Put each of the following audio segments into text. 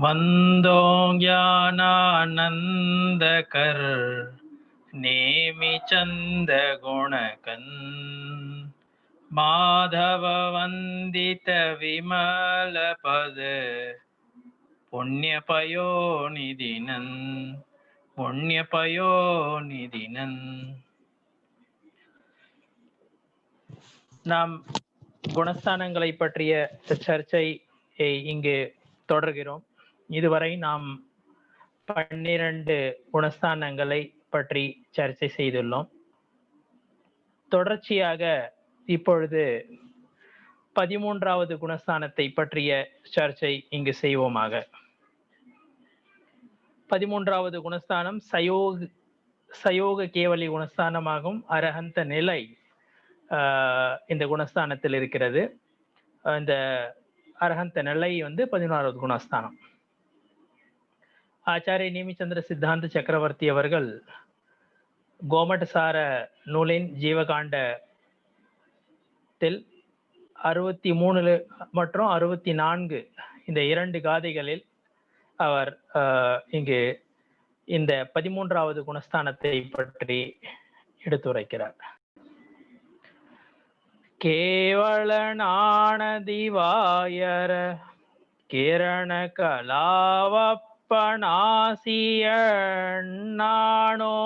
वन्दो ज्ञानानन्दकर नेमि चन्द गुणकन् माधव वन्दित विमल पद पुण्यपयोनिधिनन् पुण्यपयोनिधिनन्. நாம் குணஸ்தானங்களை பற்றிய சர்ச்சையை இங்கு தொடர்கிறோம். இதுவரை நாம் 12 குணஸ்தானங்களை பற்றி சர்ச்சை செய்துள்ளோம். தொடர்ச்சியாக இப்பொழுது 13வது குணஸ்தானத்தை பற்றிய சர்ச்சை இங்கு செய்வோமாக. 13வது குணஸ்தானம் சயோக கேவலி குணஸ்தானமாகும். அரஹந்த நிலை இந்த குணஸ்தானத்தில் இருக்கிறது. இந்த அரஹந்த நிலை 16வது குணஸ்தானம். ஆச்சாரிய நேமிச்சந்திர சித்தாந்த சக்கரவர்த்தி அவர்கள் கோமடசார நூலின் ஜீவகாண்டத்தில் 63 மற்றும் 64 இந்த 2 காதைகளில் அவர் இங்கு இந்த 13வது குணஸ்தானத்தை பற்றி எடுத்துரைக்கிறார். கேவலனானதிவாயர கிரண கலாவப்பணாசியண்ணானோ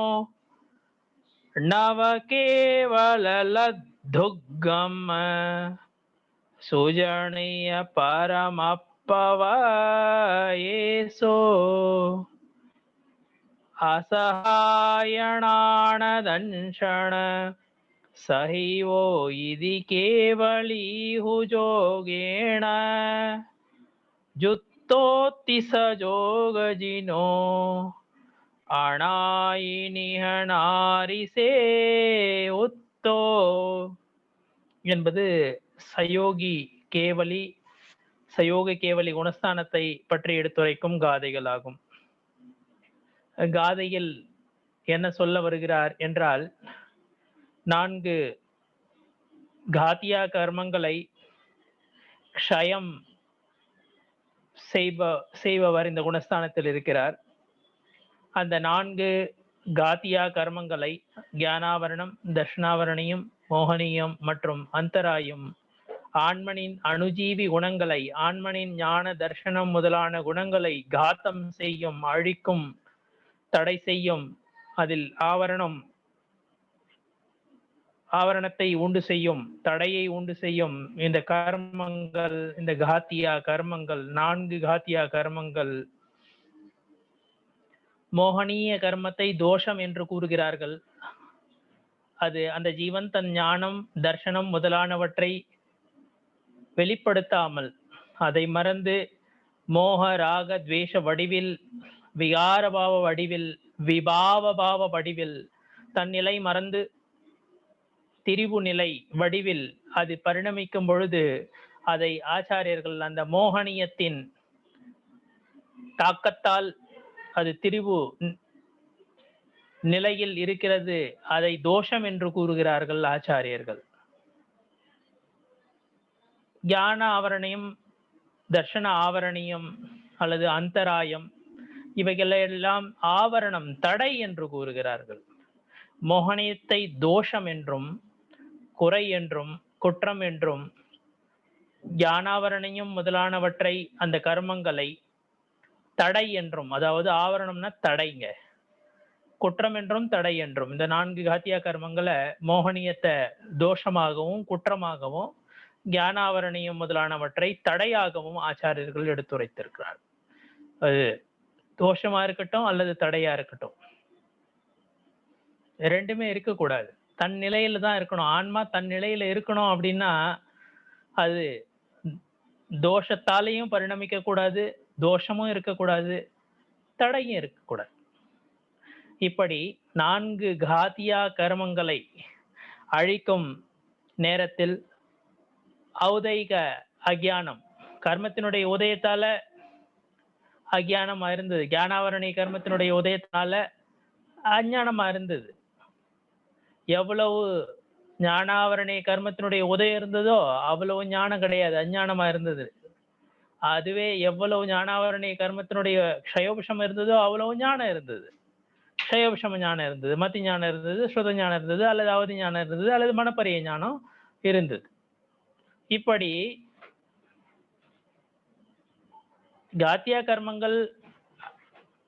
நவ கேவலலத்துக்கம் சுஜனிய பரமப்பவயேசோ அசஹாயணானதன்ஷண சஹிவோ இதி கேவலீஹுஜோகேண ஜுத்தோத்தி சஜோகஜினோ அணாயினிஹனாரிசே உத்தோ என்பது சயோக கேவலி குணஸ்தானத்தை பற்றி எடுத்துரைக்கும் காதைகளாகும். காதையில் என்ன சொல்ல வருகிறார் என்றால், 4 காத்தியா கர்மங்களை க்ஷயம் செய்பவர் இந்த குணஸ்தானத்தில் இருக்கிறார். அந்த 4 காத்தியா கர்மங்களை ஞானாவரணம், தர்ஷனாவரணியம், மோகனியம் மற்றும் அந்தராயம் ஆன்மனின் அணுஜீவி குணங்களை, ஆன்மனின் ஞான தர்ஷனம் முதலான குணங்களை காத்தம் செய்யும், அழிக்கும், தடை செய்யும், அதில் ஆவரணத்தை உண்டு செய்யும், தடையை உண்டு செய்யும் இந்த கர்மங்கள், இந்த காத்தியா கர்மங்கள், 4 காத்தியா கர்மங்கள். மோகனீய கர்மத்தை தோஷம் என்று கூறுகிறார்கள். அது அந்த ஜீவன் தன் ஞானம், தர்ஷனம் முதலானவற்றை வெளிப்படுத்தாமல், அதை மறந்து மோக ராக துவேஷ வடிவில், விகாரபாவ வடிவில், விபாவபாவ வடிவில், தன் நிலை மறந்து திரிவு நிலை வடிவில் அது பரிணமிக்கும் பொழுது அதை ஆச்சாரியர்கள் அந்த மோகனியத்தின் தாக்கத்தால் அது திரிவு நிலையில் இருக்கிறது, அதை தோஷம் என்று கூறுகிறார்கள் ஆச்சாரியர்கள். ஞான ஆவரணியம், தர்ஷன ஆவரணியம் அல்லது அந்தராயம் இவைகளெல்லாம் ஆவரணம், தடை என்று கூறுகிறார்கள். மோகனியத்தை தோஷம் என்றும், குறை என்றும், குற்றம் என்றும், ஞானாவரணியம் முதலானவற்றை அந்த கர்மங்களை தடை என்றும், அதாவது ஆவரணம்னா தடைங்க, குற்றம் என்றும் தடை என்றும், இந்த 4 காத்தியா கர்மங்களை மோகனியத்தை தோஷமாகவும் குற்றமாகவும், ஞானாவரணியம் முதலானவற்றை தடையாகவும் ஆச்சாரியர்கள் எடுத்துரைத்திருக்கிறார். அது தோஷமா இருக்கட்டும் அல்லது தடையா இருக்கட்டும், ரெண்டுமே இருக்கக்கூடாது. தன் நிலையில தான் இருக்கணும். ஆன்மா தன் நிலையில இருக்கணும் அப்படின்னா அது தோஷத்தாலையும் பரிணமிக்க கூடாது, தோஷமும் இருக்கக்கூடாது, தடையும் இருக்கக்கூடாது. இப்படி 4 காத்தியா கர்மங்களை அழிக்கும் நேரத்தில் ஔதைக அஜ்ஞானம், கர்மத்தினுடைய உதயத்தால அஜ்ஞானமா இருந்தது, ஞானாவரணி கர்மத்தினுடைய உதயத்தால அஞ்ஞானமா இருந்தது. எவ்வளவு ஞானாவரணி கர்மத்தினுடைய உதயம் இருந்ததோ அவ்வளவு ஞானம் கிடையாது, அஞ்ஞானமா இருந்தது. அதுவே எவ்வளவு ஞானாவரணிய கர்மத்தினுடைய க்ஷயோபஷம் இருந்ததோ அவ்வளவு ஞானம் இருந்தது. க்ஷயோபஷம ஞானம் இருந்தது, மத்தி ஞானம் இருந்தது, ஸ்ருத ஞானம் இருந்தது, அல்லது அவதி ஞானம் இருந்தது, அல்லது மனப்பரிய ஞானம் இருந்தது. இப்படி காத்தியா கர்மங்கள்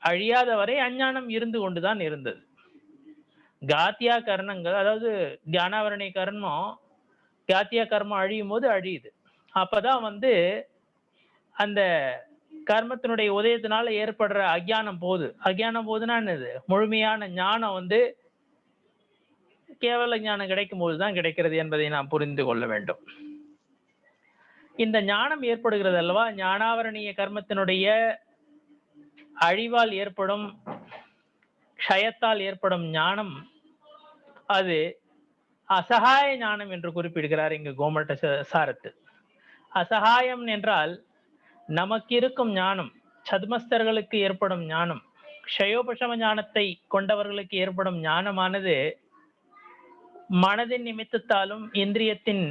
அழியாத வரை அஞ்ஞானம் இருந்து கொண்டுதான் இருந்தது. காத்தியா கர்ணங்கள், அதாவது ஞானாவரணி கர்மம், காத்தியா கர்மம் அழியும் போது அழியுது. அப்பதான் அந்த கர்மத்தினுடைய உதயத்தினால ஏற்படுற அஜ்ஞானம் போகுது. அஜ்ஞானம் போகுதுன்னா என்னது? முழுமையான ஞானம் கேவல ஞானம் கிடைக்கும் போதுதான் கிடைக்கிறது என்பதை நாம் புரிந்து கொள்ள வேண்டும். இந்த ஞானம் ஏற்படுகிறது அல்லவா, ஞானாவரணிய கர்மத்தினுடைய அழிவால் ஏற்படும், க்ஷயத்தால் ஏற்படும் ஞானம், அது அசகாய ஞானம் என்று குறிப்பிடுகிறார் இங்கு கோமட்ட சாரத்து. அசகாயம் என்றால் நமக்கு இருக்கும் ஞானம், சத்மஸ்தர்களுக்கு ஏற்படும் ஞானம், க்ஷயோபஷம ஞானத்தை கொண்டவர்களுக்கு ஏற்படும் ஞானமானது மனதின் நிமித்தத்தாலும் இந்திரியத்தின்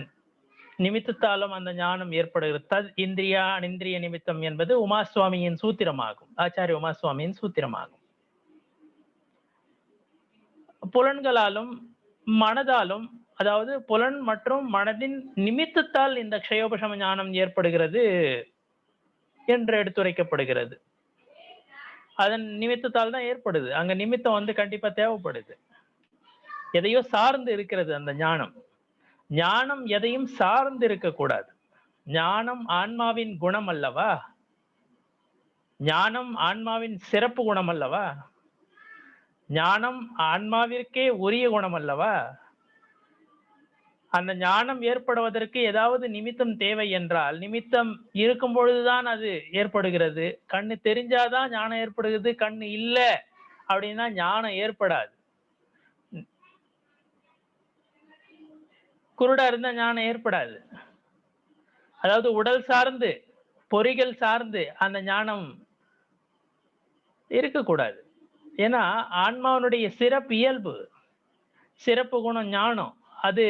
நிமித்தத்தாலும் அந்த ஞானம் ஏற்படுகிறது. தத் இந்திரியா அனிந்திரிய நிமித்தம் என்பது உமாசுவாமியின் சூத்திரமாகும், ஆச்சாரிய உமாசுவாமியின் சூத்திரமாகும். புலன்களாலும் மனதாலும், அதாவது புலன் மற்றும் மனதின் நிமித்தத்தால் இந்த க்ஷயோபஷம ஞானம் ஏற்படுகிறது என்று எடுத்துரைக்கப்படுகிறது. அதன் நிமித்தத்தால் தான் ஏற்படுது. அங்க நிமித்தம் கண்டிப்பா தேவைப்படுது. எதையோ சார்ந்து இருக்கிறது அந்த ஞானம். ஞானம் எதையும் சார்ந்து இருக்கக்கூடாது. ஞானம் ஆன்மாவின் குணம் அல்லவா? ஞானம் ஆன்மாவின் சிறப்பு குணம் அல்லவா? ஞானம் ஆன்மாவிற்கே உரிய குணம் அல்லவா? அந்த ஞானம் ஏற்படுவதற்கு ஏதாவது நிமித்தம் தேவை என்றால், நிமித்தம் இருக்கும் பொழுதுதான் அது ஏற்படுகிறது. கண்ணு தெரிஞ்சாதான் ஞானம் ஏற்படுகிறது. கண்ணு இல்லை அப்படின்னா ஞானம் ஏற்படாது. குருடா இருந்தா ஞானம் ஏற்படாது. அதாவது உடல் சார்ந்து, பொறிகள் சார்ந்து அந்த ஞானம் இருக்கக்கூடாது. ஏன்னா ஆன்மாவனுடைய சிறப்பு இயல்பு, சிறப்பு குணம் ஞானம். அது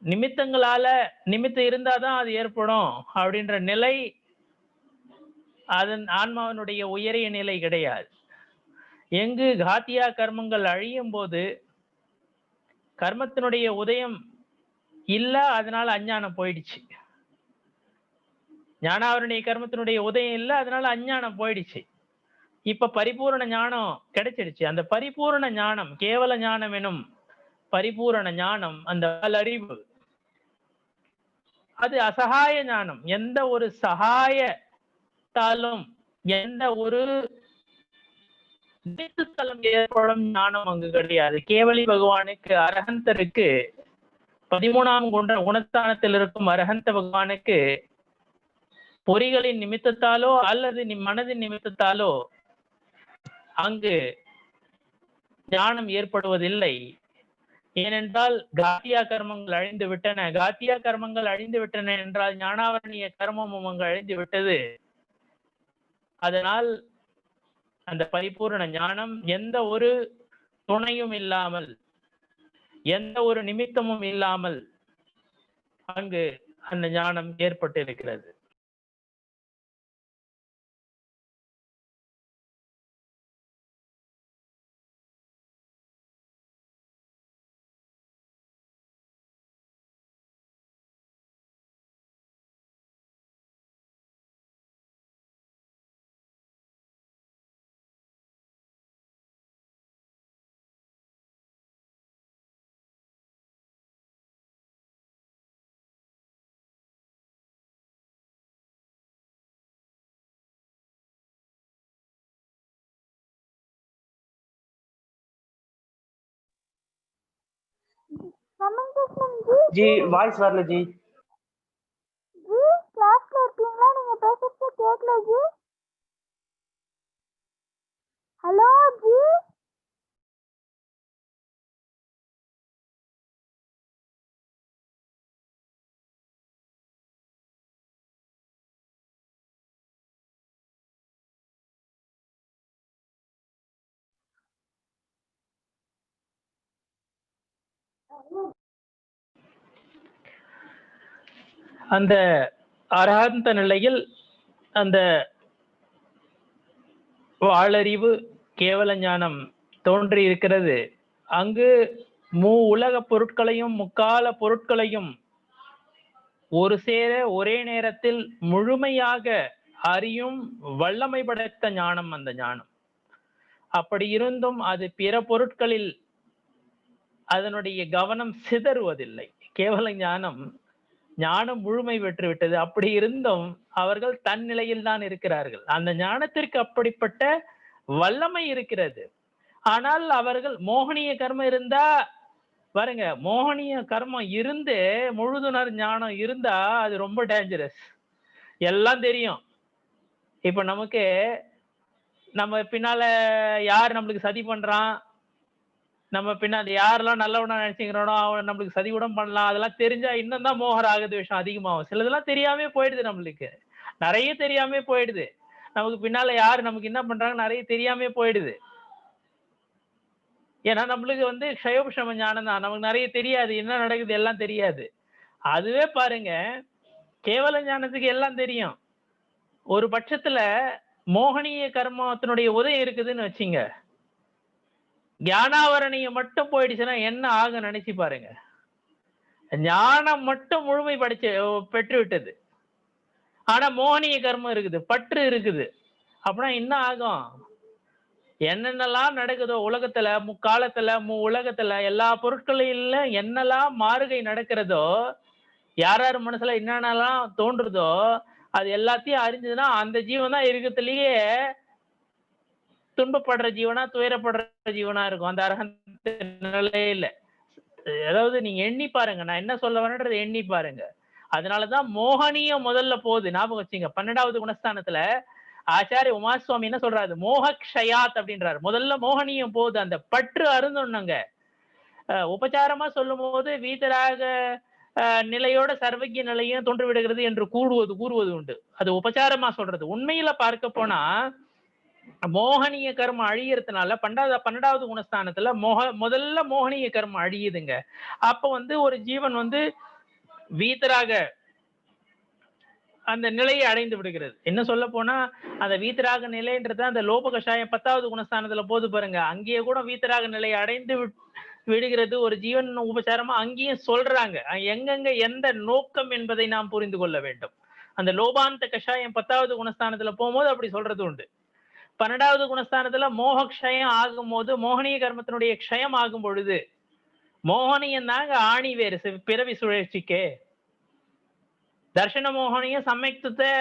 நிமித்தங்களால, நிமித்தம் இருந்தாதான் அது ஏற்படும் அப்படின்ற நிலை அதன் ஆன்மாவனுடைய உயரிய நிலை கிடையாது. எங்கு காத்தியா கர்மங்கள் அழியும் போது கர்மத்தினுடைய உதயம் இல்ல, அதனால அஞ்ஞானம் போயிடுச்சு. ஞானாவரணிய கர்மத்தினுடைய உதயம் இல்லை, அதனால அஞ்ஞானம் போயிடுச்சு. இப்ப பரிபூரண ஞானம் கிடைச்சிடுச்சு. அந்த பரிபூரண ஞானம், கேவல ஞானம் எனும் பரிபூரண ஞானம், அந்த அறிவு, அது அசகாய ஞானம். எந்த ஒரு சகாயத்தாலும், எந்த ஒரு ஏற்படும் ஞானம் அங்கு கிடையாது. கேவலி பகவானுக்கு, அரகந்தருக்கு, 13ஆம் குணஸ்தானத்தில் இருக்கும் அரகந்த பகவானுக்கு பொறிகளின் நிமித்தத்தாலோ அல்லது மனதின் நிமித்தத்தாலோ அங்கு ஞானம் ஏற்படுவதில்லை. ஏனென்றால் காத்தியா கர்மங்கள் அழிந்து விட்டன. காத்தியா கர்மங்கள் அழிந்து விட்டன என்றால் ஞானாவரணிய கர்மமும் அங்கு அழிந்து விட்டது. அதனால் அந்த பரிபூர்ண ஞானம் எந்த ஒரு துணையும் இல்லாமல், எந்த ஒரு நிமித்தமும் இல்லாமல் அங்கு அந்த ஞானம் ஏற்பட்டிருக்கிறது. जी வாய்ஸ் வரல जी जी கிளாஸ்ல இருக்கீங்களா? நீங்க பேசுறது கேட்கல जी. ஹலோ जी. அந்த அரஹந்த நிலையில் அந்த வாளறிவு கேவல ஞானம் தோன்றி இருக்கிறது. அங்கு உலக பொருட்களையும் முக்கால பொருட்களையும் ஒரு சேர ஒரே நேரத்தில் முழுமையாக அறியும் வல்லமை படைத்த ஞானம் அந்த ஞானம். அப்படி இருந்தும் அது பிற பொருட்களில் அதனுடைய கவனம் சிதறுவதில்லை. கேவல ஞானம் முழுமை பெற்று விட்டது. அப்படி இருந்தும் அவர்கள் தன் நிலையில் தான் இருக்கிறார்கள். அந்த ஞானத்திற்கு அப்படிப்பட்ட வல்லமை இருக்கிறது. ஆனால் அவர்கள் மோகனிய கர்மம் இருந்தா பாருங்க, மோகனிய கர்மம் இருந்து முழுதுணர் ஞானம் இருந்தா அது ரொம்ப டேஞ்சரஸ். எல்லாம் தெரியும். இப்ப நமக்கு நம்ம பின்னால யார் நம்மளுக்கு சதி பண்றான், நம்ம பின்னாடி யாரெல்லாம் நல்லவனா நினைச்சுக்கிறோனோ அவன் நம்மளுக்கு சதி கூட பண்ணலாம், அதெல்லாம் தெரிஞ்சா இன்னும் தான் மோக ராக துவேஷம் அதிகமாகும். சிலதெல்லாம் தெரியாமே போயிடுது, நம்மளுக்கு நிறைய தெரியாமே போயிடுது. நமக்கு பின்னால யாரு நமக்கு என்ன பண்றாங்க நிறைய தெரியாமே போயிடுது. ஏன்னா நம்மளுக்கு வந்து க்ஷயோபசம ஞானம் தான், நமக்கு நிறைய தெரியாது, என்ன நடக்குது எல்லாம் தெரியாது. அதுவே பாருங்க, கேவல ஞானத்துக்கு எல்லாம் தெரியும். ஒரு பட்சத்துல மோகனிய கர்மத்தினுடைய உதயம் இருக்குதுன்னு வச்சுங்க, ஞானாவரணியம் மட்டும் போயிடுச்சுன்னா என்ன ஆகும் நினைச்சு பாருங்க. ஞானம் மட்டும் முழுமை பெற்று விட்டது, ஆனா மோகனிய கர்மம் இருக்குது, பற்று இருக்குது. அப்படின்னா என்ன ஆகும்? என்னென்னலாம் நடக்குதோ உலகத்துல, முக்காலத்துல உலகத்துல எல்லா பொருட்களில என்னெல்லாம் மாறுகை நடக்கிறதோ, யார் மனசுல என்னென்னலாம் தோன்றுதோ அது எல்லாத்தையும் அறிஞ்சதுன்னா அந்த ஜீவன் தான் இருக்கிறதுலயே துன்பப்படுற ஜீவனா துயரப்படுற ஜீவனா இருக்கும். அந்த அரகந்த நிலையில அதாவது நீங்க எண்ணி பாருங்க, நான் என்ன சொல்ல வரேன்றது எண்ணி பாருங்க. அதனாலதான் மோகனியம் முதல்ல போகுது, ஞாபகம் வச்சுங்க. 12வது குணஸ்தானத்துல ஆச்சாரிய உமாசுவாமி என்ன சொல்றாரு? மோகக்ஷயாத் அப்படின்றாரு. முதல்ல மோகனியம் போகுது, அந்த பற்று அருந்தொன்னுங்க. உபச்சாரமா சொல்லும் போது வீதராக நிலையோட சர்வஜ்ய நிலையும் தோன்று விடுகிறது என்று கூறுவது உண்டு. அது உபச்சாரமா சொல்றது. உண்மையில பார்க்க போனா மோகனிய கர்மம் அழியறதுனால 12வது குணஸ்தானத்துல முதல்ல மோகனிய கர்மம் அழியுதுங்க. அப்ப வந்து ஒரு ஜீவன் வந்து வீதராக அந்த நிலையை அடைந்து விடுகிறது. என்ன சொல்ல போனா அந்த வீதராக நிலைன்றது அந்த லோப கஷாயம் 10வது குணஸ்தானத்துல போது பாருங்க, அங்கேயே கூட வீதராக நிலையை அடைந்து விடுகிறது ஒரு ஜீவன். உபச்சாரமா அங்கேயும் சொல்றாங்க எங்கெங்க எந்த நோக்கம் என்பதை நாம் புரிந்து கொள்ள வேண்டும். அந்த லோபாந்த கஷாயம் 10வது குணஸ்தானத்துல போகும்போது அப்படி சொல்றது உண்டு. 12வது குணஸ்தானத்துல மோகக்ஷயம் ஆகும் போது, மோகனிய கர்மத்தினுடைய க்ஷயம் ஆகும் பொழுது, மோகனியம் தாங்க ஆணி வேறு பிறவி சுழற்சிக்கு. தர்ஷன மோகனியம் சமயத்தை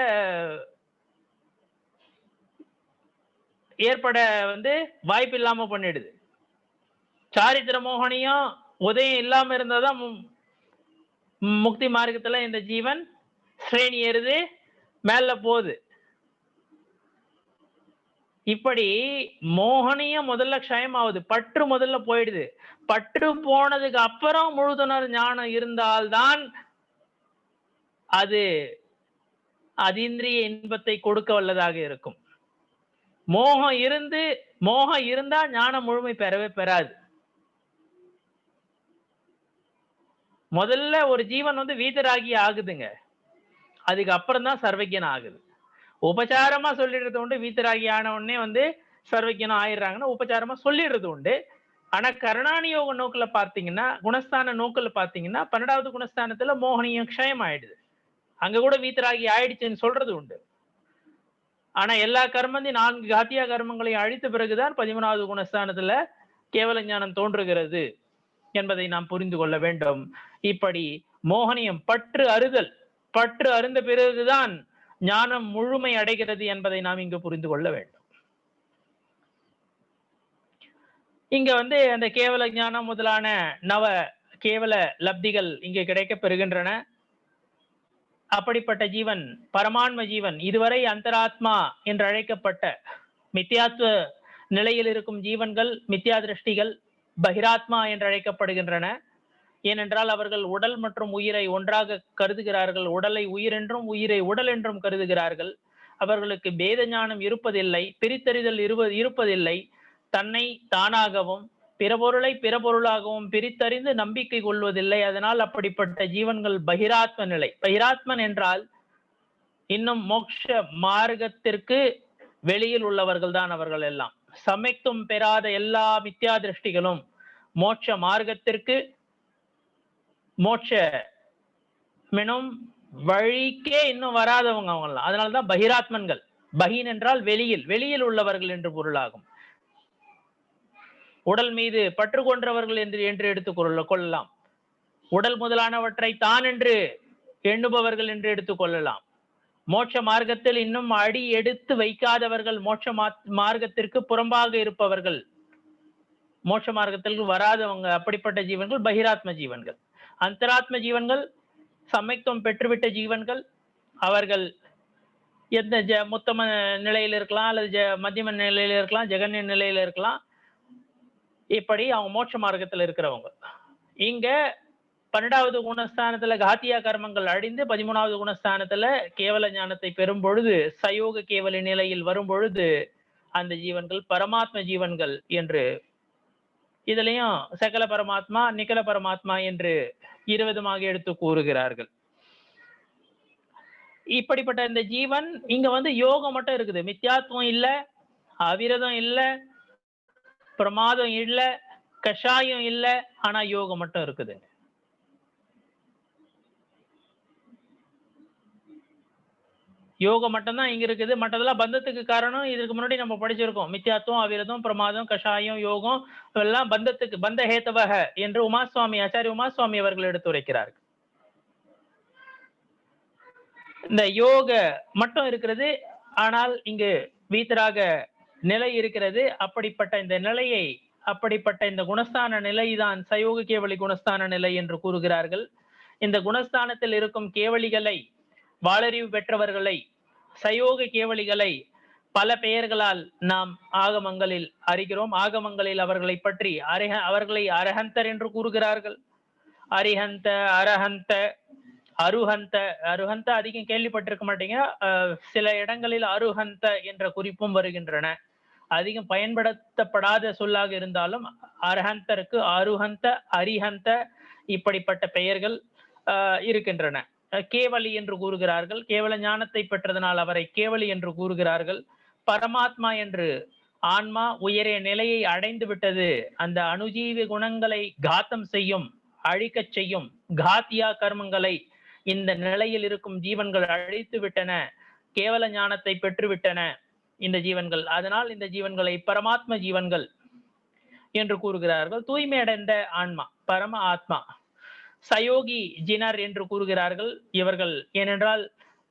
ஏற்பட வந்து வாய்ப்பு இல்லாம பண்ணிடுது. சாரித்திர மோகனியம் உதயம் இல்லாம இருந்தாதான் முக்தி மார்க்கத்துல இந்த ஜீவன் ஸ்ரேணி ஏறுது, மேல போகுது. இப்படி மோகனியம் முதல்ல க்ஷயம் ஆகுது, பற்று முதல்ல போயிடுது. பற்று போனதுக்கு அப்புறம் முழுதுணர் ஞானம் இருந்தால்தான் அது அதீந்திரிய இன்பத்தை கொடுக்க வல்லதாக இருக்கும். மோகம் இருந்தா ஞானம் முழுமை பெறவே பெறாது. முதல்ல ஒரு ஜீவன் வந்து வீதராகி ஆகுதுங்க, அதுக்கு அப்புறம் தான் சர்வஜன் ஆகுது. உபச்சாரமா சொல்லிடுறது உண்டு, வீதராகி ஆன உடனே வந்து சர்வஜனம் ஆயிடுறாங்கன்னு உபச்சாரமா சொல்லிடுறது உண்டு. ஆனா கருணாநியோக நோக்குல பார்த்தீங்கன்னா, குணஸ்தான நோக்குல பார்த்தீங்கன்னா 12வது குணஸ்தானத்துல மோகனியம் க்ஷயம் ஆயிடுது, அங்க கூட வீதராகி ஆயிடுச்சுன்னு சொல்றது உண்டு. ஆனா எல்லா கர்மந்தி 4 காத்தியா கர்மங்களையும் அழித்த பிறகுதான் 13வது குணஸ்தானத்துல கேவல ஞானம் தோன்றுகிறது என்பதை நாம் புரிந்து கொள்ள வேண்டும். இப்படி மோகனியம் பற்று அருந்த பிறகுதான் ஞானம் முழுமை அடைகிறது என்பதை நாம் இங்கு புரிந்து கொள்ள வேண்டும். இங்க வந்து அந்த கேவல ஞானம் முதலான நவ கேவல லப்திகள் இங்கே கிடைக்க பெறுகின்றன. அப்படிப்பட்ட ஜீவன் பரமான்ம ஜீவன், இதுவரை அந்தராத்மா என்று அழைக்கப்பட்ட மித்யாத்வ நிலையில் இருக்கும் ஜீவன்கள் மித்யா திருஷ்டிகள் பகிராத்மா என்று அழைக்கப்படுகின்றன. ஏனென்றால் அவர்கள் உடல் மற்றும் உயிரை ஒன்றாக கருதுகிறார்கள், உடலை உயிர் என்றும் உயிரை உடல் என்றும் கருதுகிறார்கள். அவர்களுக்கு பேத ஞானம் இருப்பதில்லை, பிரித்தறிதல் இருப்பதில்லை. தன்னை தானாகவும் பிற பொருளை பிற பொருளாகவும் பிரித்தறிந்து நம்பிக்கை கொள்வதில்லை. அதனால் அப்படிப்பட்ட ஜீவன்கள் பகிராத்ம நிலை. பகிராத்மன் என்றால் இன்னும் மோட்ச மார்க்கத்திற்கு வெளியில் உள்ளவர்கள் தான் அவர்கள் எல்லாம். சமைத்தும் பெறாத எல்லா மித்யா திருஷ்டிகளும் மோட்ச மார்க்கத்திற்கு மோட்ச மெனும் வழிக்கே இன்னும் வராதவங்க அவங்கலாம். அதனாலதான் பகிராத்மன்கள். பகின் என்றால் வெளியில், வெளியில் உள்ளவர்கள் என்று பொருளாகும். உடல் மீது பற்று கொன்றவர்கள் என்று எடுத்துக் கொள்ளலாம். உடல் முதலானவற்றை தான் என்று எண்ணுபவர்கள் என்று எடுத்துக் கொள்ளலாம். மோட்ச மார்க்கத்தில் இன்னும் அடி எடுத்து வைக்காதவர்கள், மோட்ச மார்க்கத்திற்கு புறம்பாக இருப்பவர்கள், மோட்ச மார்க்கத்திற்கு வராதவங்க, அப்படிப்பட்ட ஜீவன்கள் பகிராத்ம ஜீவன்கள். அந்தராத்ம ஜீவன்கள் சமத்துவம் பெற்றுவிட்ட ஜீவன்கள். அவர்கள் எந்த முத்தம நிலையில் இருக்கலாம், அல்லது மத்தியம நிலையில இருக்கலாம், ஜெகன்ய நிலையில இருக்கலாம். இப்படி அவங்க மோட்ச மார்க்கத்தில் இருக்கிறவங்க. இங்க 12வது குணஸ்தானத்துல காத்தியா கர்மங்கள் அழிந்து 13வது குணஸ்தானத்துல கேவல ஞானத்தை பெறும் பொழுது, சயோக கேவல நிலையில் வரும் பொழுது அந்த ஜீவன்கள் பரமாத்ம ஜீவன்கள் என்று, இதுலயும் சகல பரமாத்மா நிகல பரமாத்மா என்று இருவிதமாக எடுத்து கூறுகிறார்கள். இப்படிப்பட்ட இந்த ஜீவன் இங்க வந்து யோகம் மட்டும் இருக்குது, மித்யாத்வம் இல்ல, அவிரதம் இல்ல, பிரமாதம் இல்ல, கஷாயம் இல்ல, ஆனா யோகம் மட்டும் இருக்குது. யோகம் மட்டும்தான் இங்க இருக்குது. மற்றதெல்லாம் பந்தத்துக்கு காரணம். இதுக்கு முன்னாடி நம்ம படிச்சிருக்கோம். மித்யாத்துவம், அவிரதம், பிரமாதம், கஷாயம், யோகம் எல்லாம் பந்தத்துக்கு, பந்த ஹேத்தவக என்று உமாசுவாமி, ஆச்சாரிய உமாசுவாமி அவர்கள் எடுத்துரைக்கிறார்கள். இந்த யோக மட்டும் இருக்கிறது, ஆனால் இங்கு வீத்தராக நிலை இருக்கிறது. அப்படிப்பட்ட இந்த நிலையை, அப்படிப்பட்ட இந்த குணஸ்தான நிலைதான் சயோக கேவலி குணஸ்தான நிலை என்று கூறுகிறார்கள். இந்த குணஸ்தானத்தில் இருக்கும் கேவலிகளை, வாளறிவு பெற்றவர்களை, சயோக கேவலிகளை பல பெயர்களால் நாம் ஆகமங்களில் அறிகிறோம். ஆகமங்களில் அவர்களை பற்றி அவர்களை அரஹந்தர் என்று கூறுகிறார்கள். அரிஹந்த, அரஹந்த, அருஹந்த. அருஹந்த அதிகம் கேள்விப்பட்டிருக்க மாட்டீங்க. சில இடங்களில் அருஹந்த என்ற குறிப்பும் வருகின்றன. அதிகம் பயன்படுத்தப்படாத சொல்லாக இருந்தாலும் அரஹந்தருக்கு அருஹந்த, அரிஹந்த இப்படிப்பட்ட பெயர்கள் இருக்கின்றன. கேவலி என்று கூறுகிறார்கள். கேவல ஞானத்தை பெற்றதனால் அவரை கேவலி என்று கூறுகிறார்கள். பரமாத்மா என்று, ஆன்மா உயரிய நிலையை அடைந்து விட்டது, அந்த அணுஜீவி குணங்களை காத்தம் செய்யும், அழிக்கச் செய்யும் காத்தியா கர்மங்களை இந்த நிலையில் இருக்கும் ஜீவன்கள் அழித்து விட்டன, கேவல ஞானத்தை பெற்றுவிட்டன இந்த ஜீவன்கள். அதனால் இந்த ஜீவன்களை பரமாத்ம ஜீவன்கள் என்று கூறுகிறார்கள். தூய்மை அடைந்த ஆன்மா, பரம ஆத்மா. சயோகி ஜினர் என்று கூறுகிறார்கள். இவர்கள் ஏனென்றால்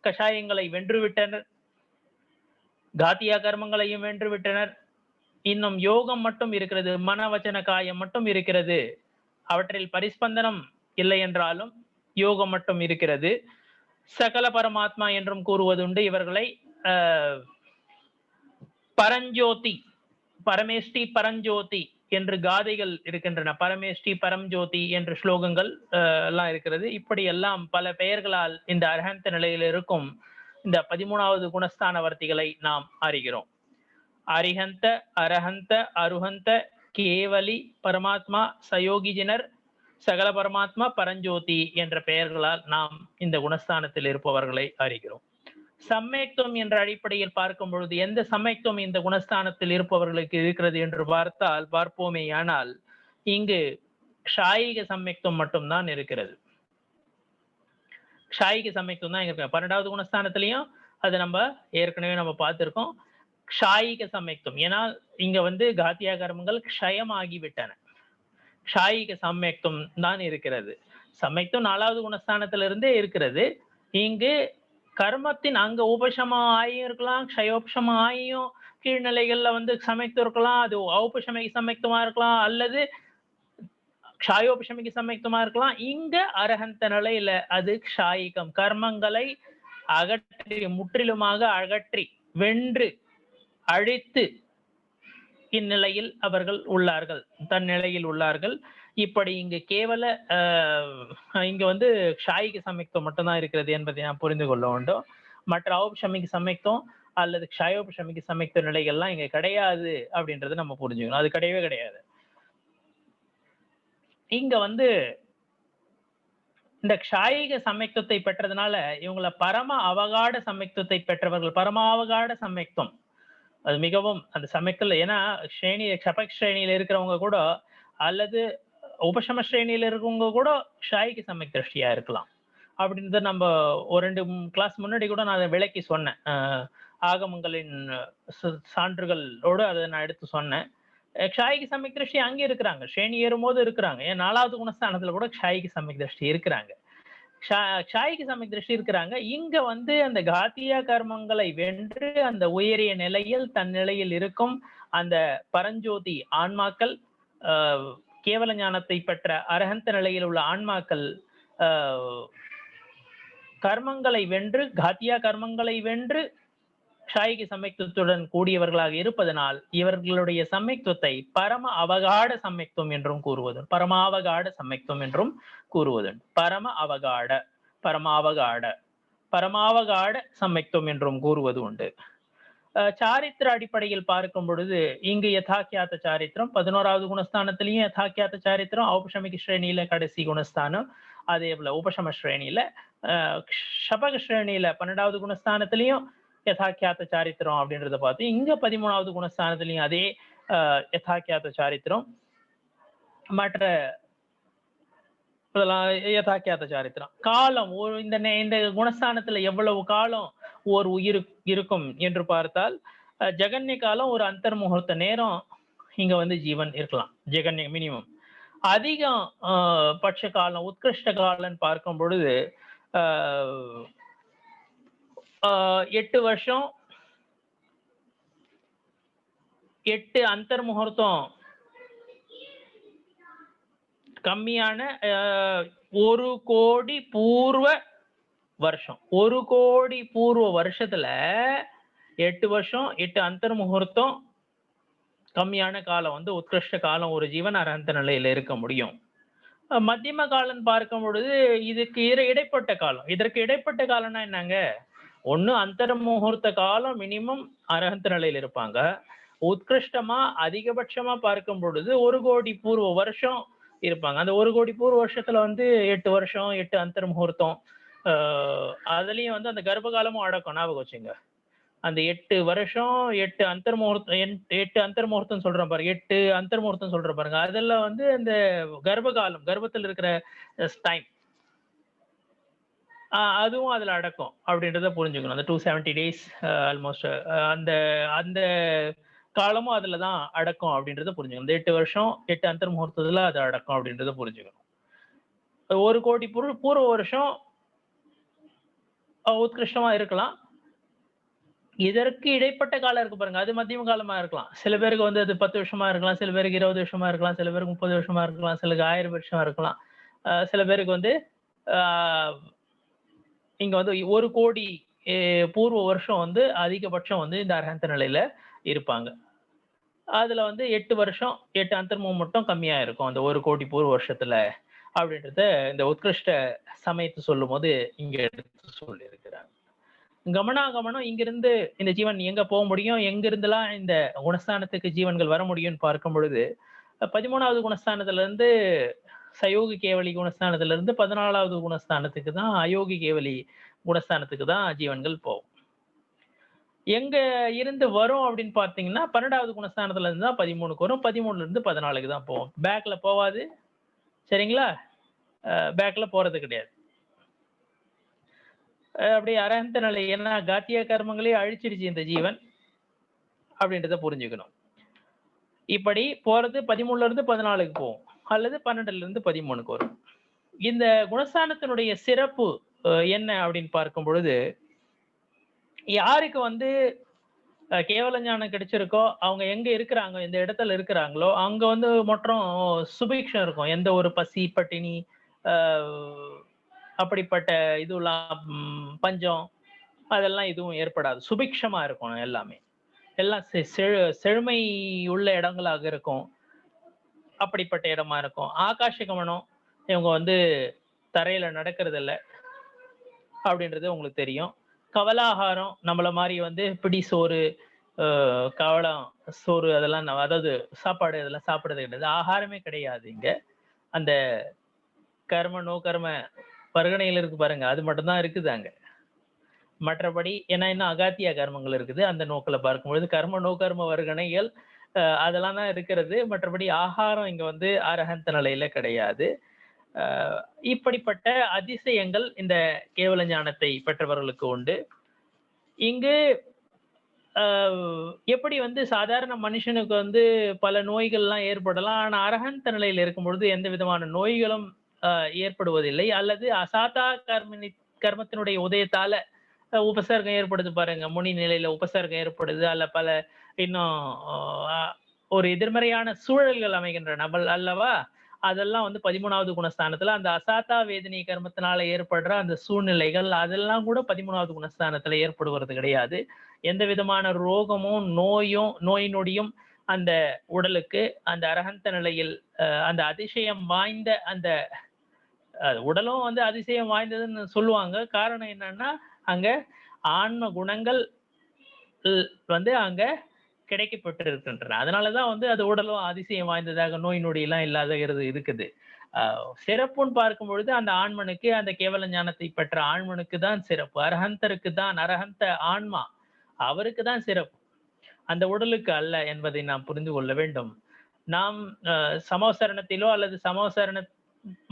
கஷாயங்களை வென்றுவிட்டனர், காத்தியா கர்மங்களையும் வென்றுவிட்டனர். இன்னும் யோகம் மட்டும் இருக்கிறது, மனவச்சன காயம் மட்டும் இருக்கிறது. அவற்றில் பரிஸ்பந்தனம் இல்லை என்றாலும் யோகம் மட்டும் இருக்கிறது. சகல பரமாத்மா என்றும் கூறுவதுண்டு. இவர்களை பரஞ்சோதி, பரமேஷ்டி பரஞ்சோதி என்று காதைகள் இருக்கின்றன. பரமேஷ்டி பரம்ஜோதி என்ற ஸ்லோகங்கள் எல்லாம் இருக்கிறது. இப்படி எல்லாம் பல பெயர்களால் இந்த அரஹந்த நிலையில் இருக்கும் இந்த 13வது குணஸ்தானவர்த்திகளை நாம் அறிகிறோம். அரிஹந்த, அரஹந்த, அருஹந்த, கேவலி, பரமாத்மா, சயோகிஜினர், சகல பரமாத்மா, பரஞ்சோதி என்ற பெயர்களால் நாம் இந்த குணஸ்தானத்தில் இருப்பவர்களை அறிகிறோம். சமயத்துவம் என்ற அடிப்படையில் பார்க்கும் பொழுது எந்த சமயத்துவம் இந்த குணஸ்தானத்தில் இருப்பவர்களுக்கு இருக்கிறது என்று பார்ப்போமே ஆனால் இங்கு க்ஷாயிக சமயத்துவம் மட்டும்தான் இருக்கிறது. க்ஷாயிக சமயத்துவம் தான் இருக்கு. 12வது குணஸ்தானத்திலையும் அது நம்ம ஏற்கனவே நம்ம பார்த்திருக்கோம். க்ஷாயிக சமயத்துவம், ஏன்னா இங்க வந்து காத்தியா கர்மங்கள் க்ஷயமாகிவிட்டன. க்ஷாயிக சமயத்துவம் தான் இருக்கிறது. சமயத்துவம் 4வது குணஸ்தானத்திலிருந்தே இருக்கிறது. இங்கு கர்மத்தின் அங்க உபசமம் ஆகியும் இருக்கலாம், க்ஷயோபசமம் ஆகியும் கீழ்நிலைகள்ல வந்து சமைத்து இருக்கலாம். அது ஔபசமிக சமயத்துவமா இருக்கலாம், அல்லது க்ஷாயோபசமிக சமயத்துவமா இருக்கலாம். இங்க அரஹந்த நிலையில அது க்ஷாயிகம், கர்மங்களை அகற்றி, முற்றிலுமாக அகற்றி, வென்று அழித்து இந்நிலையில் அவர்கள் உள்ளார்கள், தன் நிலையில் உள்ளார்கள். இப்படி இங்கு கேவல இங்க வந்து க்ஷாயிக சமயத்துவம் மட்டும்தான் இருக்கிறது என்பதை நாம் புரிந்து கொள்ள வேண்டும். மற்ற ஔபசமிக சமயத்துவம் அல்லது க்ஷயோபசமிக சமயத்துவ நிலைகள்லாம் இங்க கிடையாது அப்படின்றத நம்ம புரிஞ்சுக்கணும். அது கிடையவே கிடையாது. இங்க வந்து இந்த க்ஷாயிக சமயத்துவத்தை பெற்றதுனால இவங்கள பரம அவகாட சமயத்துவத்தை பெற்றவர்கள். பரமாவகாட சமயத்துவம் அது மிகவும் அந்த சமயத்துல, ஏன்னா ஸ்ரேணி க்ஷபக் ஸ்ரேணியில இருக்கிறவங்க கூட அல்லது உபசம ஸ்ரேணியில இருக்கவங்க கூட க்ஷாயிக சமயக் திருஷ்டியா இருக்கலாம் அப்படின்றத நம்ம ஒரு 2 கிளாஸ் முன்னாடி கூட நான் அதை விளக்கி சொன்னேன். ஆகமங்களின் சான்றுகளோடு அதை நான் எடுத்து சொன்னேன். க்ஷாயிக சமயக் திருஷ்டி அங்கே இருக்கிறாங்க, ஸ்ரேணி ஏறும்போது இருக்கிறாங்க. ஏன் 4வது குணஸ்தானத்துல கூட க்ஷாயிக சமயக் திருஷ்டி இருக்கிறாங்க, க்ஷாயிக சமயக் திருஷ்டி இருக்கிறாங்க. இங்க வந்து அந்த காத்தியா கர்மங்களை வென்று அந்த உயரிய நிலையில் தன் நிலையில் இருக்கும் அந்த பரஞ்சோதி ஆன்மாக்கள், கேவல ஞானத்தை பெற்ற அரஹந்த நிலையில் உள்ள ஆன்மாக்கள் கர்மங்களை வென்று, காத்தியா கர்மங்களை வென்று க்ஷாயிக சமயத்துவத்துடன் கூடியவர்களாக இருப்பதனால் இவர்களுடைய சமயத்துவத்தை பரம அவகாட சமயத்துவம் என்றும் கூறுவது, பரமாவகாட சமயத்துவம் என்றும் கூறுவது. பரம அவகாட, பரமாவகாட, பரமாவகாட சமயத்துவம் என்றும் கூறுவது உண்டு. சாரித்திர அடிப்படையில் பார்க்கும் பொழுது இங்கு யதாக்கியாத்த சாரித்திரம் 11வது குணஸ்தானத்திலையும் யதாக்கியாத்த சாரித்திரம், ஔபசமிக ஸ்ரேணியில கடைசி குணஸ்தானம், அதே போல உபசம ஸ்ரேணியில ஷபக ஸ்ரேணியில 12வது குணஸ்தானத்திலையும் யதாக்கியாத்த சாரித்திரம் அப்படின்றத பார்த்து, இங்க 13வது குணஸ்தானத்திலையும் அதே யதாக்கியாத்த சாரித்திரம், மற்ற யதாக்கியாத்த சாரித்திரம். காலம் இந்த குணஸ்தானத்துல எவ்வளவு காலம் ஒரு உயிர் இருக்கும் என்று பார்த்தால், ஜெகன்ய காலம் ஒரு அந்தர்முகூர்த்த நேரம் இங்க வந்து ஜீவன் இருக்கலாம். ஜெகன்ய மினிமம். அதிகம் பட்ச காலம் உத்கிருஷ்ட காலம்னு பார்க்கும் பொழுது 8 வருஷம், 8 அந்தர்முகூர்த்தம் கம்மியான 1 கோடி பூர்வ வருஷம். 1 கோடி பூர்வ வருஷத்துல 8 வருஷம் 8 அந்தர்முகூர்த்தம் கம்மியான காலம் வந்து உத்கிருஷ்ட காலம் ஒரு ஜீவன் அரஹந்த நிலையில இருக்க முடியும். மத்தியம காலம் பார்க்கும் பொழுது இதுக்கு இடைப்பட்ட காலம். இதற்கு இடைப்பட்ட காலம்னா என்னங்க, ஒண்ணு அந்தர்முகூர்த்த காலம் மினிமம் அரஹந்த நிலையில இருப்பாங்க. உத்கிருஷ்டமா அதிகபட்சமா பார்க்கும் பொழுது 1 கோடி பூர்வ வருஷம் இருப்பாங்க. அந்த 1 கோடி பூர்வ வருஷத்துல வந்து 8 வருஷம் 8 அந்தர்முகூர்த்தம், அதுலயும் வந்து அந்த கர்ப்ப காலமும் அடக்கம். ஞாபகம் வச்சுங்க, அந்த 8 வருஷம் 8 அந்தர்முகூர்த்தம் 8 அந்தர்முகூர்த்தம் சொல்றேன் பாருங்க, 8 அந்தர்முகூர்த்தம் சொல்றேன் பாருங்க, அதெல்லாம் வந்து அந்த கர்ப்ப காலம், கர்ப்பத்தில் இருக்கிற டைம், அதுவும் அதுல அடக்கம் அப்படின்றத புரிஞ்சுக்கணும். அந்த 270 டேஸ் ஆல்மோஸ்ட் அந்த அந்த காலமும் அதுலதான் அடக்கம் அப்படின்றத புரிஞ்சுக்கணும். இந்த 8 வருஷம் 8 அந்தர்முகூர்த்தத்துல அது அடக்கம் அப்படின்றத புரிஞ்சுக்கணும். 1 கோடி பூர்வ வருஷம் உத்கிருஷ்டமா இருக்கலாம். இதற்கு இடைப்பட்ட காலம் இருக்கு பாருங்க, அது மத்தியம காலமா இருக்கலாம். சில பேருக்கு வந்து அது 10 வருஷமா இருக்கலாம், சில பேருக்கு 20 வருஷமா இருக்கலாம், சில பேருக்கு 30 வருஷமா இருக்கலாம், சிலருக்கு 1000 வருஷமா இருக்கலாம். சில பேருக்கு வந்து இங்க வந்து 1 கோடி பூர்வ வருஷம் வந்து அதிகபட்சம் வந்து இந்த அரஹந்த நிலையில இருப்பாங்க. அதுல வந்து 8 வருஷம் 8 அந்தர்முகம் மட்டும் கம்மியா இருக்கும் அந்த 1 கோடி பூர்வ வருஷத்துல அப்படின்றத இந்த உத்கிருஷ்ட சமயத்தை சொல்லும் போது இங்க எடுத்து சொல்லி இருக்கிறாங்க. கமனாகமனம் இங்கிருந்து இந்த ஜீவன் எங்க போக முடியும், எங்க இருந்தெல்லாம் இந்த குணஸ்தானத்துக்கு ஜீவன்கள் வர முடியும்னு பார்க்கும் பொழுது 13வது குணஸ்தானத்துல இருந்து சயோகி கேவலி குணஸ்தானத்துல இருந்து 14வது குணஸ்தானத்துக்கு தான், அயோகி கேவலி குணஸ்தானத்துக்கு தான் ஜீவன்கள் போகும். எங்க இருந்து வரும் அப்படின்னு பாத்தீங்கன்னா 12வது குணஸ்தானத்துல இருந்து தான் 13க்கு வரும், 13ல இருந்து 14க்கு தான் போகும். பேக்ல போவாது, சரிங்களா? பேக்ல போறது கிடையாது. அப்படி அரஹந்த நிலை, ஏன்னா காத்திய கர்மங்களே அழிச்சிருச்சு இந்த ஜீவன் அப்படின்றத புரிஞ்சுக்கணும். இப்படி போறது 13ல இருந்து 14க்கு போகும், அல்லது 12ல இருந்து 13க்கு வரும். இந்த குணஸ்தானத்தினுடைய சிறப்பு என்ன அப்படின்னு பார்க்கும் பொழுது, யாருக்கு வந்து கேவல ஞானம் கிடைச்சிருக்கோ அவங்க எங்க இருக்கிறாங்க, இந்த இடத்துல இருக்கிறாங்களோ அங்க வந்து மொத்தம் சுபிக்ஷம் இருக்கும். எந்த ஒரு பசி பட்டினி அப்படிப்பட்ட இதுலாம் பஞ்சம் அதெல்லாம் எதுவும் ஏற்படாது. சுபிக்ஷமா இருக்கும், எல்லாமே எல்லாம் செழுமை உள்ள இடங்களாக இருக்கும். அப்படிப்பட்ட இடமா இருக்கும். ஆகாஷ கமனம் இவங்க வந்து தரையில நடக்கிறது இல்லை அப்படின்றது உங்களுக்கு தெரியும். கவலாகாரம் நம்மள மாதிரி வந்து பிடி சோறு கவலம் சோறு அதெல்லாம் அதாவது சாப்பாடு அதெல்லாம் சாப்பிடுறது கிடையாது. ஆகாரமே கிடையாது இங்க. அந்த கர்ம நோ கர்ம வருகணையில் இருக்கு பாருங்க, அது மட்டும்தான் இருக்குது அங்க. மற்றபடி ஏன்னா இன்னும் அகாத்திய கர்மங்கள் இருக்குது. அந்த நோக்குல பார்க்கும்பொழுது கர்ம நோகர்ம வருகணைகள் அதெல்லாம் தான் இருக்கிறது. மற்றபடி ஆகாரம் இங்க வந்து அரஹந்த நிலையில கிடையாது. அ இப்படிப்பட்ட அதிசயங்கள் இந்த கேவல ஞானத்தை பெற்றவர்களுக்கு உண்டு. இங்கு அ எப்படி வந்து சாதாரண மனுஷனுக்கு வந்து பல நோய்கள்லாம் ஏற்படலாம். ஆனா அரஹந்த நிலையில இருக்கும்பொழுது எந்த விதமான நோய்களும் அ ஏற்படுவதில்லை. அல்லது அசாதா கர்மத்தினுடைய உதயத்தால உபசர்க்கம் ஏற்படுது பாருங்க. முனி நிலையில உபசர்க்கம் ஏற்படுது. அல்ல பல இன்னும் அ ஒரு எதிர்மறையான சூழல்கள் அமைகின்றன அல்லவா? அதெல்லாம் வந்து 13வது குணஸ்தானத்துல அந்த அசாத்தா வேதனை கர்மத்தினால ஏற்படுற அந்த சூழ்நிலைகள், அதெல்லாம் கூட 13வது குணஸ்தானத்துல ஏற்படுவது கிடையாது. எந்த விதமான ரோகமும், நோய் நொடியும் அந்த உடலுக்கு அந்த அரஹந்த நிலையில் அந்த அதிசயம் வாய்ந்த அந்த உடலும் வந்து அதிசயம் வாய்ந்ததுன்னு சொல்லுவாங்க. காரணம் என்னன்னா, அங்க ஆன்ம குணங்கள் வந்து அங்க கிடைக்கப்பட்டிருக்கின்றன. அதனாலதான் வந்து அது உடலும் அதிசயம் வாய்ந்ததாக நோய் நொடி எல்லாம் இல்லாத இருக்குது. சிறப்புன்னு பார்க்கும் பொழுது அந்த ஆண்மனுக்கு அந்த கேவல ஞானத்தை பெற்ற ஆண்மனுக்கு தான் சிறப்பு. அரஹந்தருக்கு தான் அரஹந்த ஆன்மா அவருக்கு தான் சிறப்பு. அந்த உடலுக்கு அல்ல என்பதை நாம் புரிந்து கொள்ள வேண்டும். நாம் சமோசரணத்திலோ அல்லது சமோசரண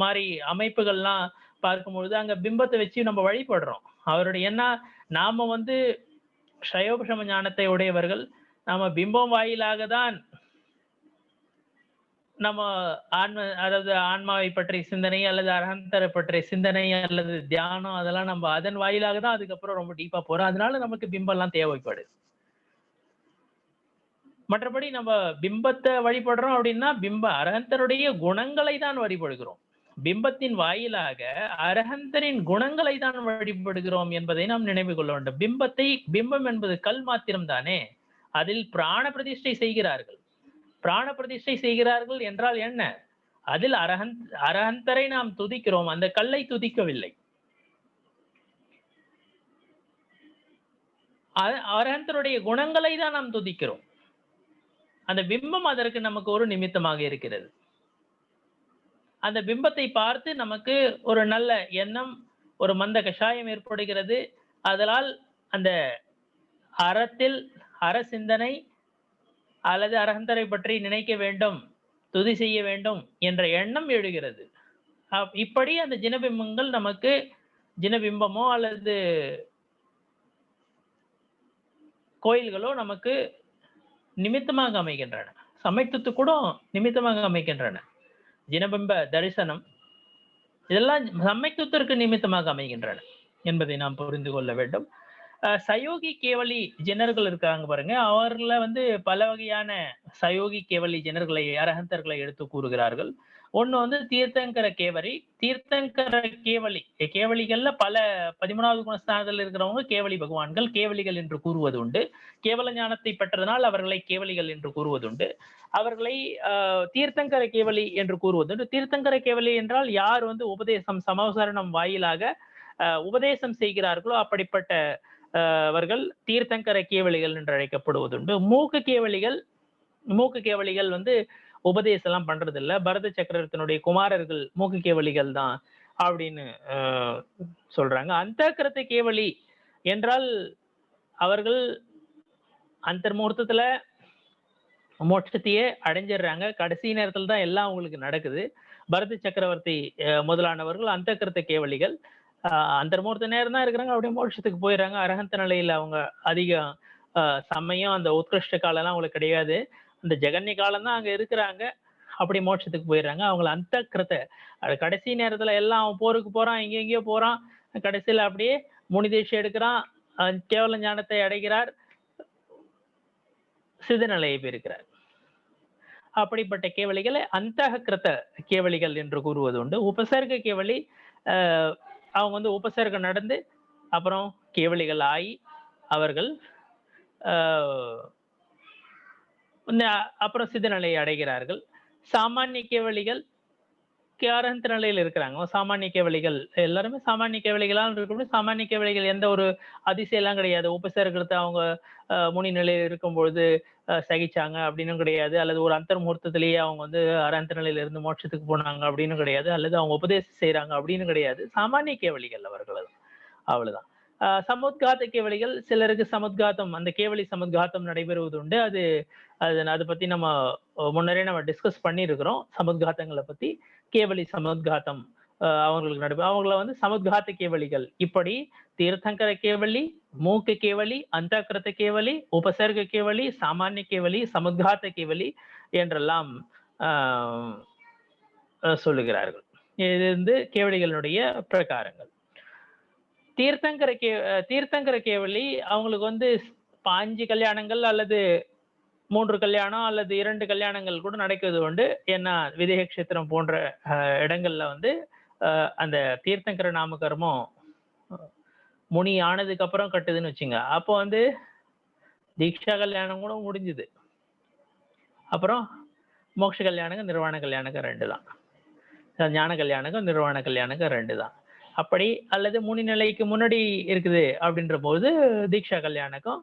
மாதிரி அமைப்புகள்லாம் பார்க்கும்பொழுது அங்க பிம்பத்தை வச்சு நம்ம வழிபடுறோம். அவருடைய என்ன நாம வந்து ஷயோபசம ஞானத்தை உடையவர்கள். நாம பிம்பம் வாயிலாக தான் நம்ம அதாவது ஆன்மாவை பற்றிய சிந்தனை அல்லது அரஹந்தரை பற்றிய சிந்தனை அல்லது தியானம் அதெல்லாம் நம்ம அதன் வாயிலாக தான் அதுக்கப்புறம் ரொம்ப டீப்பா போறோம். அதனால நமக்கு பிம்பம் எல்லாம் தேவைப்படுது. மற்றபடி நம்ம பிம்பத்தை வழிபடுறோம் அப்படின்னா அரஹந்தருடைய குணங்களை தான் வழிபடுகிறோம். பிம்பத்தின் வாயிலாக அரஹந்தரின் குணங்களை தான் வழிபடுகிறோம் என்பதை நாம் நினைவு கொள்ள வேண்டும். பிம்பம் என்பது கல் மாத்திரம் தானே. அதில் பிராண பிரதிஷ்டை செய்கிறார்கள். பிராண பிரதிஷ்டை செய்கிறார்கள் என்றால் என்ன? அதில் அரஹந்தரை நாம் துதிக்கிறோம், அந்த கல்லை துதிக்கவில்லை. அரஹந்தருடைய குணங்களை தான் நாம் துதிக்கிறோம். அந்த பிம்பம் அதற்கு நமக்கு ஒரு நிமித்தமாக இருக்கிறது. அந்த பிம்பத்தை பார்த்து நமக்கு ஒரு நல்ல எண்ணம், ஒரு மந்த கஷாயம் ஏற்படுகிறது. அதனால் அந்த அற சிந்தனை அல்லது அரஹந்தரை பற்றி நினைக்க வேண்டும், துதி செய்ய வேண்டும் என்ற எண்ணம் எழுகிறது. இப்படி அந்த ஜினபிம்பங்கள் நமக்கு ஜினபிம்பமோ அல்லது கோயில்களோ நமக்கு நிமித்தமாக அமைகின்றன. சமயத்துக்கு கூட நிமித்தமாக அமைகின்றன. ஜினபிம்ப தரிசனம் இதெல்லாம் சமயத்துவத்திற்கு நிமித்தமாக அமைகின்றன என்பதை நாம் புரிந்து கொள்ள வேண்டும். சயோகி கேவலி ஜெனர்கள் இருக்காங்க பாருங்க. அவர்ல வந்து பல வகையான சயோகி கேவலி ஜெனர்களை அரஹந்தர்களை எடுத்து கூறுகிறார்கள். ஒண்ணு வந்து தீர்த்தங்கர கேவரி. தீர்த்தங்கர கேவலிகள்ல பல 13வது குணஸ்தானத்தில் இருக்கிறவங்க கேவலி பகவான்கள், கேவலிகள் என்று கூறுவது உண்டு. கேவல ஞானத்தை பெற்றதனால் அவர்களை கேவலிகள் என்று கூறுவதுண்டு. அவர்களை தீர்த்தங்கர கேவலி என்று கூறுவதுண்டு. தீர்த்தங்கர கேவலி என்றால் யார் வந்து உபதேசம் சமோசரணம் வாயிலாக உபதேசம் செய்கிறார்களோ அப்படிப்பட்ட அவர்கள் தீர்த்தங்கர கேவலிகள் என்று அழைக்கப்படுவதுண்டு. மூக்கு கேவலிகள் வந்து உபதேசம் எல்லாம் பண்றது இல்ல. பரத சக்கரவர்த்தியினுடைய குமாரர்கள் மூக்கு கேவலிகள் தான் அப்படின்னு சொல்றாங்க. அந்தக்கிரத்த கேவலி என்றால் அவர்கள் அந்தர்முகூர்த்தத்துல மோட்சத்தையே அடைஞ்சிடுறாங்க. கடைசி நேரத்துல தான் எல்லாம் அவங்களுக்கு நடக்குது. பரத சக்கரவர்த்தி முதலானவர்கள் அந்தக்கிரத்த கேவலிகள். அந்தர்முகூர்த்த நேரம் தான் இருக்கிறாங்க, அப்படியே மோட்சத்துக்கு போயிடுறாங்க. அரஹந்த நிலையில அவங்க அதிகம் சமயம் அந்த உத்கிருஷ்ட காலம் எல்லாம் அவங்களுக்கு கிடையாது. அந்த ஜெகன்ய காலம் தான் அங்க இருக்கிறாங்க. அப்படி மோட்சத்துக்கு போயிடுறாங்க. அவங்களை அந்தக்கிரத கடைசி நேரத்துல எல்லாம் அவன் போருக்கு போறான், எங்கெங்கயோ போறான். கடைசியில அப்படியே முனிதீட்சை எடுக்கிறான், கேவல ஞானத்தை அடைகிறார், சிதநிலையை பெறுகிறார். அப்படிப்பட்ட கேவலிகளை அந்தகிருத்த கேவலிகள் என்று கூறுவது உண்டு. உபசர்க கேவலி அவங்க வந்து உபசர்கம் நடந்து அப்புறம் கேவலிகள் ஆகி அவர்கள் அப்புறம் சிதநிலையை அடைகிறார்கள். சாமானிய கேவலிகள் அரஹந்த நிலையில் இருக்கிறாங்க. சாமானிய கேவலிகள் எல்லாருமே சாமானிய கேவலிகளால் இருக்கக்கூடிய சாமானிய கேவலிகள் எந்த ஒரு அதிசயம் எல்லாம் கிடையாது. உபசரிக்கிறத அவங்க முனி நிலையில் இருக்கும்பொழுது சகிச்சாங்க அப்படின்னும் கிடையாது. அல்லது ஒரு அந்தர் முகூர்த்தத்திலேயே அவங்க வந்து அரஹந்த நிலையில இருந்து மோட்சத்துக்கு போனாங்க அப்படின்னு கிடையாது. அல்லது அவங்க உபதேசம் செய்யறாங்க அப்படின்னு கிடையாது. சாமானிய கேவலிகள் அவர்கள் அவ்வளவுதான். சமுத்காத கேவலிகள் சிலருக்கு சமுத்காத்தம் அந்த கேவலி சமுத்காத்தம் நடைபெறுவது உண்டு. அது அதை பத்தி நம்ம முன்னரே நம்ம டிஸ்கஸ் பண்ணியிருக்கிறோம். சமுத்காத்தங்களை பத்தி கேவலி சமுத்காத்தம் அவங்களுக்கு அவங்கள வந்து சமுத்காத்த கேவலிகள். இப்படி தீர்த்தங்கர கேவலி, மூக்க கேவலி, அந்தக்கிரத கேவலி, உபசர்க கேவலி, சாமானிய கேவலி, சமுத்காத்த கேவலி என்றெல்லாம் சொல்லுகிறார்கள். இது வந்து கேவலிகளுடைய பிரகாரங்கள். தீர்த்தங்கர கேவலி அவங்களுக்கு வந்து 5 கல்யாணங்கள் அல்லது 3 கல்யாணம் அல்லது 2 கல்யாணங்கள் கூட நடக்கிறது உண்டு. ஏன்னா விதேக கஷேத்திரம் போன்ற இடங்கள்ல வந்து அந்த தீர்த்தங்கர நாமகர்மம் முனி ஆனதுக்கு அப்புறம் கட்டுதுன்னு வச்சுங்க. அப்போ வந்து தீக்ஷா கல்யாணம் கூட முடிஞ்சுது. அப்புறம் மோட்ச கல்யாணங்க நிர்வாண கல்யாணங்க 2 தான். ஞான கல்யாணங்க நிர்வாண கல்யாணங்க 2 தான். அப்படி அல்லது முனி நிலைக்கு முன்னாடி இருக்குது அப்படின்ற போது தீக்ஷா கல்யாணக்கும்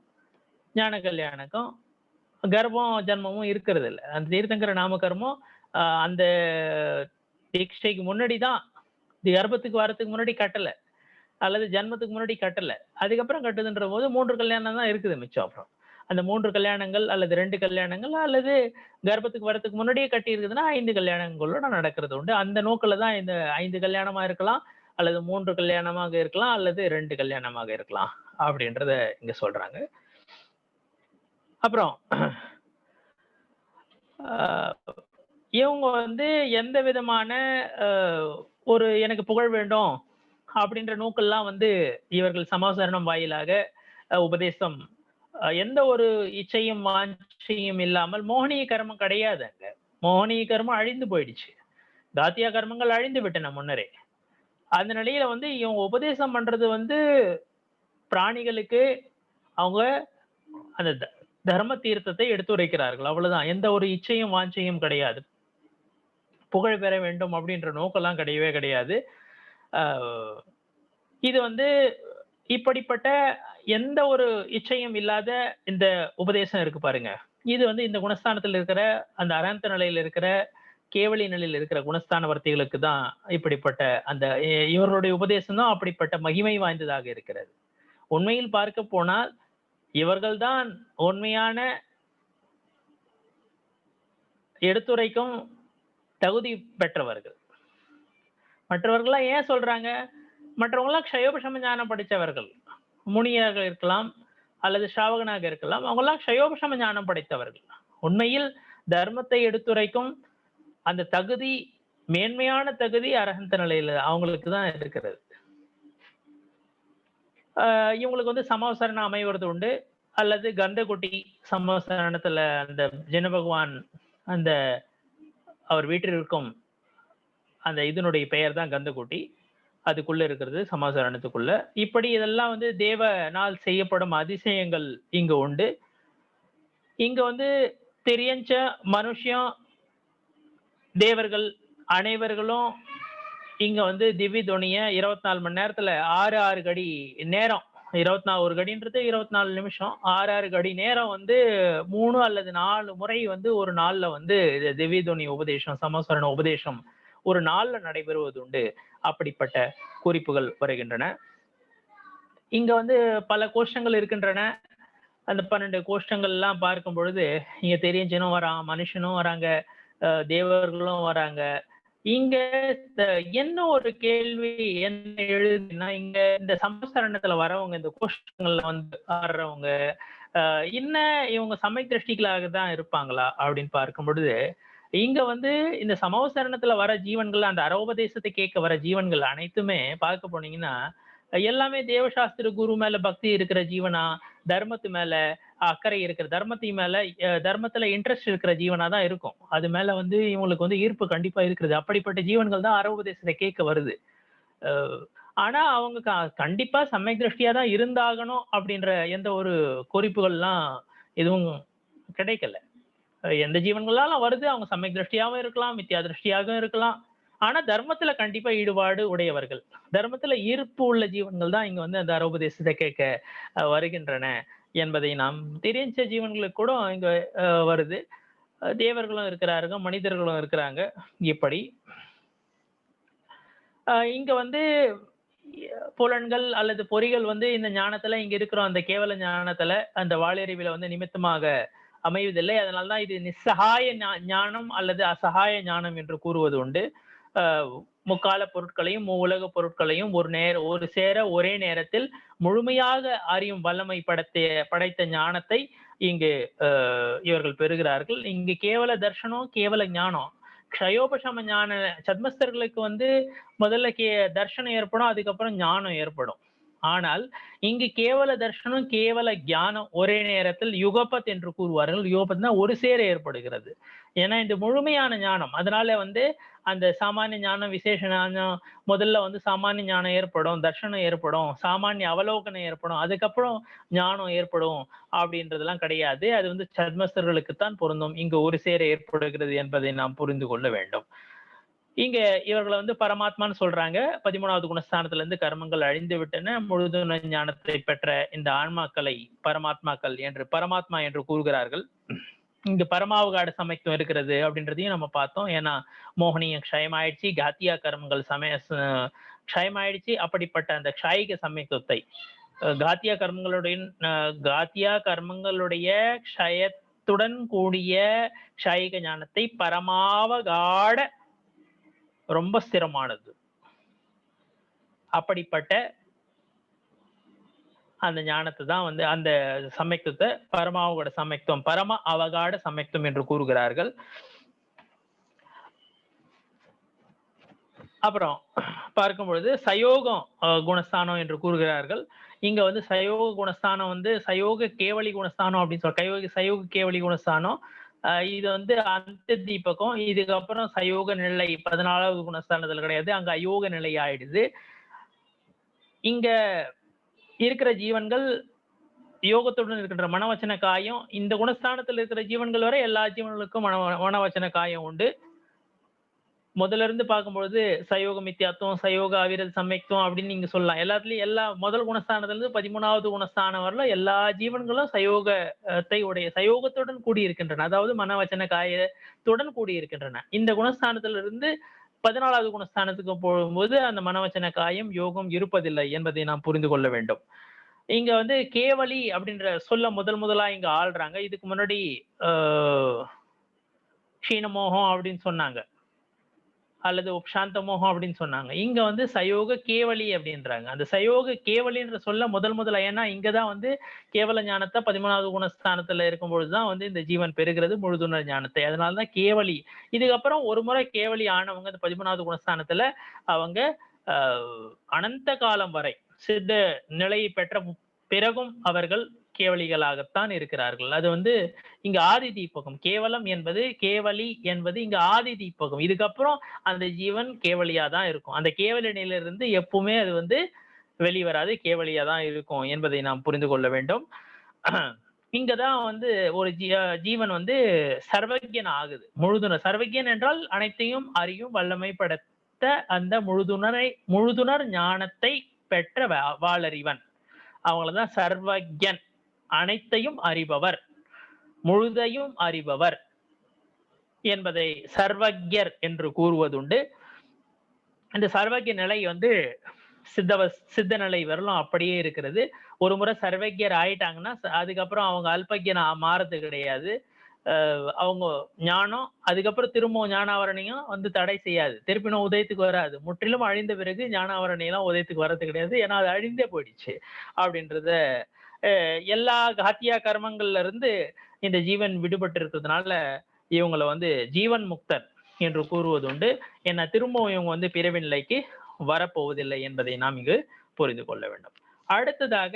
ஞான கல்யாணக்கும் கர்ப்பம் ஜன்மமும் இருக்கிறது இல்லை. அந்த தீர்த்தங்கர நாமகர்மம் அந்த தீட்சைக்கு முன்னாடி தான், கர்ப்பத்துக்கு வரத்துக்கு முன்னாடி கட்டலை அல்லது ஜன்மத்துக்கு முன்னாடி கட்டலை, அதுக்கப்புறம் கட்டுதுன்ற போது 3 கல்யாணம் தான் இருக்குது மிச்சம். அப்புறம் அந்த 3 கல்யாணங்கள் அல்லது 2 கல்யாணங்கள் அல்லது கர்ப்பத்துக்கு வரத்துக்கு முன்னாடியே கட்டி இருக்குதுன்னா 5 கல்யாணங்களோட நடக்கிறது உண்டு. அந்த நோக்கில் தான் இந்த 5 கல்யாணமா இருக்கலாம், அல்லது 3 கல்யாணமாக இருக்கலாம், அல்லது 2 கல்யாணமாக இருக்கலாம் அப்படின்றத இங்க சொல்றாங்க. அப்புறம் இவங்க வந்து எந்த விதமான ஒரு எனக்கு புகழ் வேண்டும் அப்படின்ற நோக்கெல்லாம் வந்து இவர்கள் சமாசரணம் வாயிலாக உபதேசம் எந்த ஒரு இச்சையும் வாஞ்சையும் இல்லாமல், மோகனீய கர்மம் கிடையாது. அங்க மோகனீய கர்மம் அழிந்து போயிடுச்சு, தாத்தியா கர்மங்கள் அழிந்து விட்டன முன்னரே. அந்த நிலையில வந்து இவங்க உபதேசம் பண்றது வந்து பிராணிகளுக்கு அவங்க அந்த தர்ம தீர்த்தத்தை எடுத்துரைக்கிறார்கள், அவ்வளவுதான். எந்த ஒரு இச்சையும் வாஞ்சையும் கிடையாது, புகழ் பெற வேண்டும் அப்படின்ற நோக்கெல்லாம் கிடையவே கிடையாது. இது வந்து இப்படிப்பட்ட எந்த ஒரு இச்சையும் இல்லாத இந்த உபதேசம் இருக்கு பாருங்க, இது வந்து இந்த குணஸ்தானத்தில் இருக்கிற அந்த அரந்த நிலையில் இருக்கிற கேவலி நிலையில் இருக்கிற குணஸ்தான வர்த்திகளுக்கு தான் இப்படிப்பட்ட அந்த இவர்களுடைய உபதேசம் தான் அப்படிப்பட்ட மகிமை வாய்ந்ததாக இருக்கிறது. உண்மையில் பார்க்க போனால் இவர்கள்தான் உண்மையான எடுத்துரைக்கும் தகுதி பெற்றவர்கள். மற்றவர்கள்லாம் ஏன் சொல்றாங்க, மற்றவங்களாம் க்ஷயோபசம ஞானம் படித்தவர்கள், முனியாக இருக்கலாம் அல்லது சாவகனாக இருக்கலாம், அவங்கெல்லாம் க்ஷயோபசம ஞானம் படைத்தவர்கள். உண்மையில் தர்மத்தை எடுத்துரைக்கும் அந்த தகுதி, மேன்மையான தகுதி அரஹந்த நிலையில அவங்களுக்கு தான் இருக்கிறது. இவங்களுக்கு வந்து சமாசரணம் அமைவது உண்டு, அல்லது கந்தகுட்டி சமாசரணத்துல அந்த ஜென பகவான் அந்த அவர் வீட்டில் இருக்கும் அந்த இதனுடைய பெயர் தான் கந்தகுட்டி, அதுக்குள்ள இருக்கிறது சமாசரணத்துக்குள்ள. இப்படி இதெல்லாம் வந்து தேவனால் செய்யப்படும் அதிசயங்கள் இங்க உண்டு. இங்க வந்து தெரிஞ்ச மனுஷன் தேவர்கள் அனைவர்களும் இங்க வந்து திவ்ய துணிய 24 மணி நேரத்துல 6 கடி நேரம், 24 கடின்றது 24 நிமிஷம், 6 கடி நேரம் வந்து 3 அல்லது 4 முறை வந்து ஒரு நாள்ல வந்து திவ்ய துணி உபதேசம் சமாசரண உபதேசம் ஒரு நாள்ல நடைபெறுவது உண்டு. அப்படிப்பட்ட குறிப்புகள் வருகின்றன. இங்க வந்து பல கோஷ்டங்கள் இருக்கின்றன. அந்த 12 கோஷ்டங்கள் எல்லாம் பார்க்கும் பொழுது இங்க தெரிஞ்சனும் வரான், மனுஷனும் வராங்க, தேவர்களும் வராங்க. இங்க என்ன ஒரு கேள்வி என்ன எழுதுனா, இங்க இந்த சமஸ்கரணத்துல வரவங்க, இந்த கோஷ்டங்கள்ல வந்து ஆடுறவங்க என்ன இவங்க சமய திருஷ்டிகளாக தான் இருப்பாங்களா அப்படின்னு பார்க்கும் பொழுது, இங்க வந்து இந்த சமவசரணத்துல வர ஜீவன்கள், அந்த அரோபதேசத்தை கேட்க வர ஜீவன்கள் அனைத்துமே பார்க்க போனீங்கன்னா எல்லாமே தேவசாஸ்திர குரு மேல பக்தி இருக்கிற ஜீவனா, தர்மத்து மேல அக்கறை இருக்கிற, தர்மத்துல இன்ட்ரெஸ்ட் இருக்கிற ஜீவனா தான் இருக்கும். அது மேல வந்து இவங்களுக்கு வந்து ஈர்ப்பு கண்டிப்பா இருக்கிறது. அப்படிப்பட்ட ஜீவன்கள் தான் அரோபதேசத்தை கேட்க வருது. ஆனா அவங்க கண்டிப்பா சமய திருஷ்டியா தான் இருந்தாகணும் அப்படின்ற எந்த ஒரு குறிப்புகள்லாம் எதுவும் கிடைக்கல. எந்த ஜீவன்களாலும் வருது, அவங்க சமய திருஷ்டியாகவும் இருக்கலாம், மித்யா திருஷ்டியாகவும் இருக்கலாம், ஆனா தர்மத்துல கண்டிப்பா ஈடுபாடு உடையவர்கள், தர்மத்துல ஈர்ப்பு உள்ள ஜீவன்கள் தான் இங்க வந்து அந்த அரோபதேசத்தை கேட்க வருகின்றன என்பதை நாம் தெரிஞ்ச ஜீவன்களுக்கு கூட இங்க வருது. தேவர்களும் இருக்கிறார்கள், மனிதர்களும் இருக்கிறாங்க. இப்படி இங்க வந்து புலன்கள் அல்லது பொறிகள் வந்து இந்த ஞானத்துல இங்க இருக்கிறோம் அந்த கேவல ஞானத்துல அந்த வாளறிவில வந்து நிமித்தமாக அமைவதில்லை. அதனால்தான் இது நிஸ்ஸகாய ஞானம் அல்லது அசகாய ஞானம் என்று கூறுவது உண்டு. முக்கால பொருட்களையும் உலக பொருட்களையும் ஒரு சேர ஒரே நேரத்தில் முழுமையாக அறியும் வல்லமை படைத்த ஞானத்தை இங்கு இவர்கள் பெறுகிறார்கள். இங்கு கேவல தர்ஷனம், கேவல ஞானம். க்ஷயோபசம ஞான சத்மஸ்தர்களுக்கு வந்து முதல்ல தர்ஷனம் ஏற்படும், அதுக்கப்புறம் ஞானம் ஏற்படும். ஆனால் இங்கு கேவல தர்ஷனம், கேவல ஞானம் ஒரே நேரத்தில் யுகபத் என்று கூறுவார்கள். யுகபத்னா ஒரு சேர ஏற்படுகிறது. ஏன்னா இந்த முழுமையான ஞானம், அதனால வந்து அந்த சாமானிய ஞானம், விசேஷ ஞானம், முதல்ல வந்து சாமானிய ஞானம் ஏற்படும், தர்ஷனம் ஏற்படும், சாமானிய அவலோகனம் ஏற்படும், அதுக்கப்புறம் ஞானம் ஏற்படும் அப்படின்றதெல்லாம் கிடையாது. அது வந்து சத்மஸ்தர்களுக்குத்தான் பொருந்தும். இங்கு ஒரு சேர ஏற்படுகிறது என்பதை நாம் புரிந்து கொள்ள வேண்டும். இங்க இவர்களை வந்து பரமாத்மான்னு சொல்றாங்க. 13வது குணஸ்தானத்துல இருந்து கர்மங்கள் அழிந்து விட்டன, முழுதுண ஞானத்தை பெற்ற இந்த ஆன்மாக்களை பரமாத்மாக்கள் என்று பரமாத்மா என்று கூறுகிறார்கள். இங்க பரமாவகாட சமயத்துவம் இருக்கிறது அப்படின்றதையும் நம்ம பார்த்தோம். ஏன்னா மோகனியம் க்ஷயமாயிடுச்சு, காத்தியா கர்மங்கள் க்ஷயமாயிடுச்சு. அப்படிப்பட்ட அந்த க்ஷாயிக சமயத்துவத்தை காத்தியா கர்மங்களுடைய க்ஷயத்துடன் கூடிய க்ஷாயிக ஞானத்தை பரமாவகாட ரொம்ப ஸ்திரமானது. அப்படிப்பட்ட அந்த ஞானத்தை தான் வந்து அந்த சமயத்துவத்தை பரமாவகாட சமயத்துவம், பரம அவகாட சமயத்துவம் என்று கூறுகிறார்கள். அப்புறம் பார்க்கும் பொழுது சயோகம் குணஸ்தானம் என்று கூறுகிறார்கள். இங்க வந்து சயோக குணஸ்தானம் வந்து சயோக கேவலி குணஸ்தானம் அப்படின்னு சொல்ற சயோக கேவலி குணஸ்தானம். இது வந்து அந்த தீபகம். இதுக்கப்புறம் சயோக நிலை 14வது குணஸ்தானத்துல கிடையாது, அங்க அயோக நிலை ஆயிடுது. இங்க இருக்கிற ஜீவன்கள் யோகத்துடன் இருக்கின்ற மனவச்சன காயம். இந்த குணஸ்தானத்தில் இருக்கிற ஜீவன்கள் வரை எல்லா ஜீவன்களுக்கும் மனவச்சன காயம் உண்டு. முதல்ல இருந்து பார்க்கும்பொழுது சயோக மித்தியாத்துவம், சயோக அவிரத சமயத்துவம் அப்படின்னு நீங்க சொல்லலாம். எல்லாத்துலயும் முதல் குணஸ்தானத்துல இருந்து 13வது குணஸ்தானம் வரல எல்லா ஜீவன்களும் சயோகத்துடன் கூடியிருக்கின்றன. அதாவது மனவச்சன காயத்துடன் கூடியிருக்கின்றன. இந்த குணஸ்தானத்துல இருந்து 14வது குணஸ்தானத்துக்கு போகும்போது அந்த மனவச்சன காயம் யோகம் இருப்பதில்லை என்பதை நாம் புரிந்து கொள்ள வேண்டும். இங்க வந்து கேவலி அப்படின்ற சொல்ல முதலா இங்க ஆள்றாங்க. இதுக்கு முன்னாடி க்ஷீணமோகம் அப்படின்னு சொன்னாங்க, அல்லது உப்சாந்த மோகம் அப்படின்னு சொன்னாங்க. இங்க வந்து சயோக கேவலி அப்படின்றாங்க. அந்த சயோக கேவலின்ற சொல்ல முதலா, ஏன்னா இங்கதான் வந்து கேவல ஞானத்தை 13வது குணஸ்தானத்துல இருக்கும் பொழுதுதான் வந்து இந்த ஜீவன் பெறுகிறது முழுதுணர் ஞானத்தை. அதனாலதான் கேவலி. இதுக்கப்புறம் ஒரு முறை கேவலி ஆனவங்க இந்த 13வது குணஸ்தானத்துல அவங்க அனந்த காலம் வரை சித்த நிலையை பெற்ற பிறகும் அவர்கள் கேவலிகளாகத்தான் இருக்கிறார்கள். அது வந்து இங்க ஆதி தீபகம். கேவலி என்பது இங்க ஆதி தீபகம். இதுக்கப்புறம் அந்த ஜீவன் கேவலியா தான் இருக்கும். அந்த கேவலி நிலையிலிருந்து எப்பவுமே அது வந்து வெளிவராது, கேவலியா தான் இருக்கும் என்பதை நாம் புரிந்து கொள்ள வேண்டும். இங்கதான் வந்து ஒரு ஜீவன் வந்து சர்வஜன் ஆகுது. சர்வஜன் என்றால் அனைத்தையும் அறியும் வல்லமை படைத்த அந்த முழுதுணர் ஞானத்தை பெற்ற வாளறிவன். அவங்களதான் சர்வஜன், அனைத்தையும் அறிபவர், முழுதையும் அறிபவர் என்பதை சர்வஜர் என்று கூறுவதுண்டு. இந்த சர்வஜ நிலை வந்து சித்த நிலை வரலும் அப்படியே இருக்கிறது. ஒரு முறை சர்வஜர் ஆயிட்டாங்கன்னா அதுக்கப்புறம் அவங்க அல்பஜ்யனா மாறது கிடையாது. அவங்க ஞானம் அதுக்கப்புறம் திரும்பவும் ஞானாவரணையும் வந்து தடை செய்யாது, திருப்பினும் உதயத்துக்கு வராது. முற்றிலும் அழிந்த பிறகு ஞானாவரணையெல்லாம் உதயத்துக்கு வர்றது கிடையாது, ஏன்னா அது அழிந்தே போயிடுச்சு அப்படின்றத எல்லா காத்தியா கர்மங்கள்ல இருந்து இந்த ஜீவன் விடுபட்டு இருக்கிறதுனால இவங்களை வந்து ஜீவன் முக்தர் என்று கூறுவதுண்டு. ஏன்னா திரும்பவும் இவங்க வந்து பிறவி நிலைக்கு வரப்போவதில்லை என்பதை நாம் இங்கு புரிந்து கொள்ள வேண்டும். அடுத்ததாக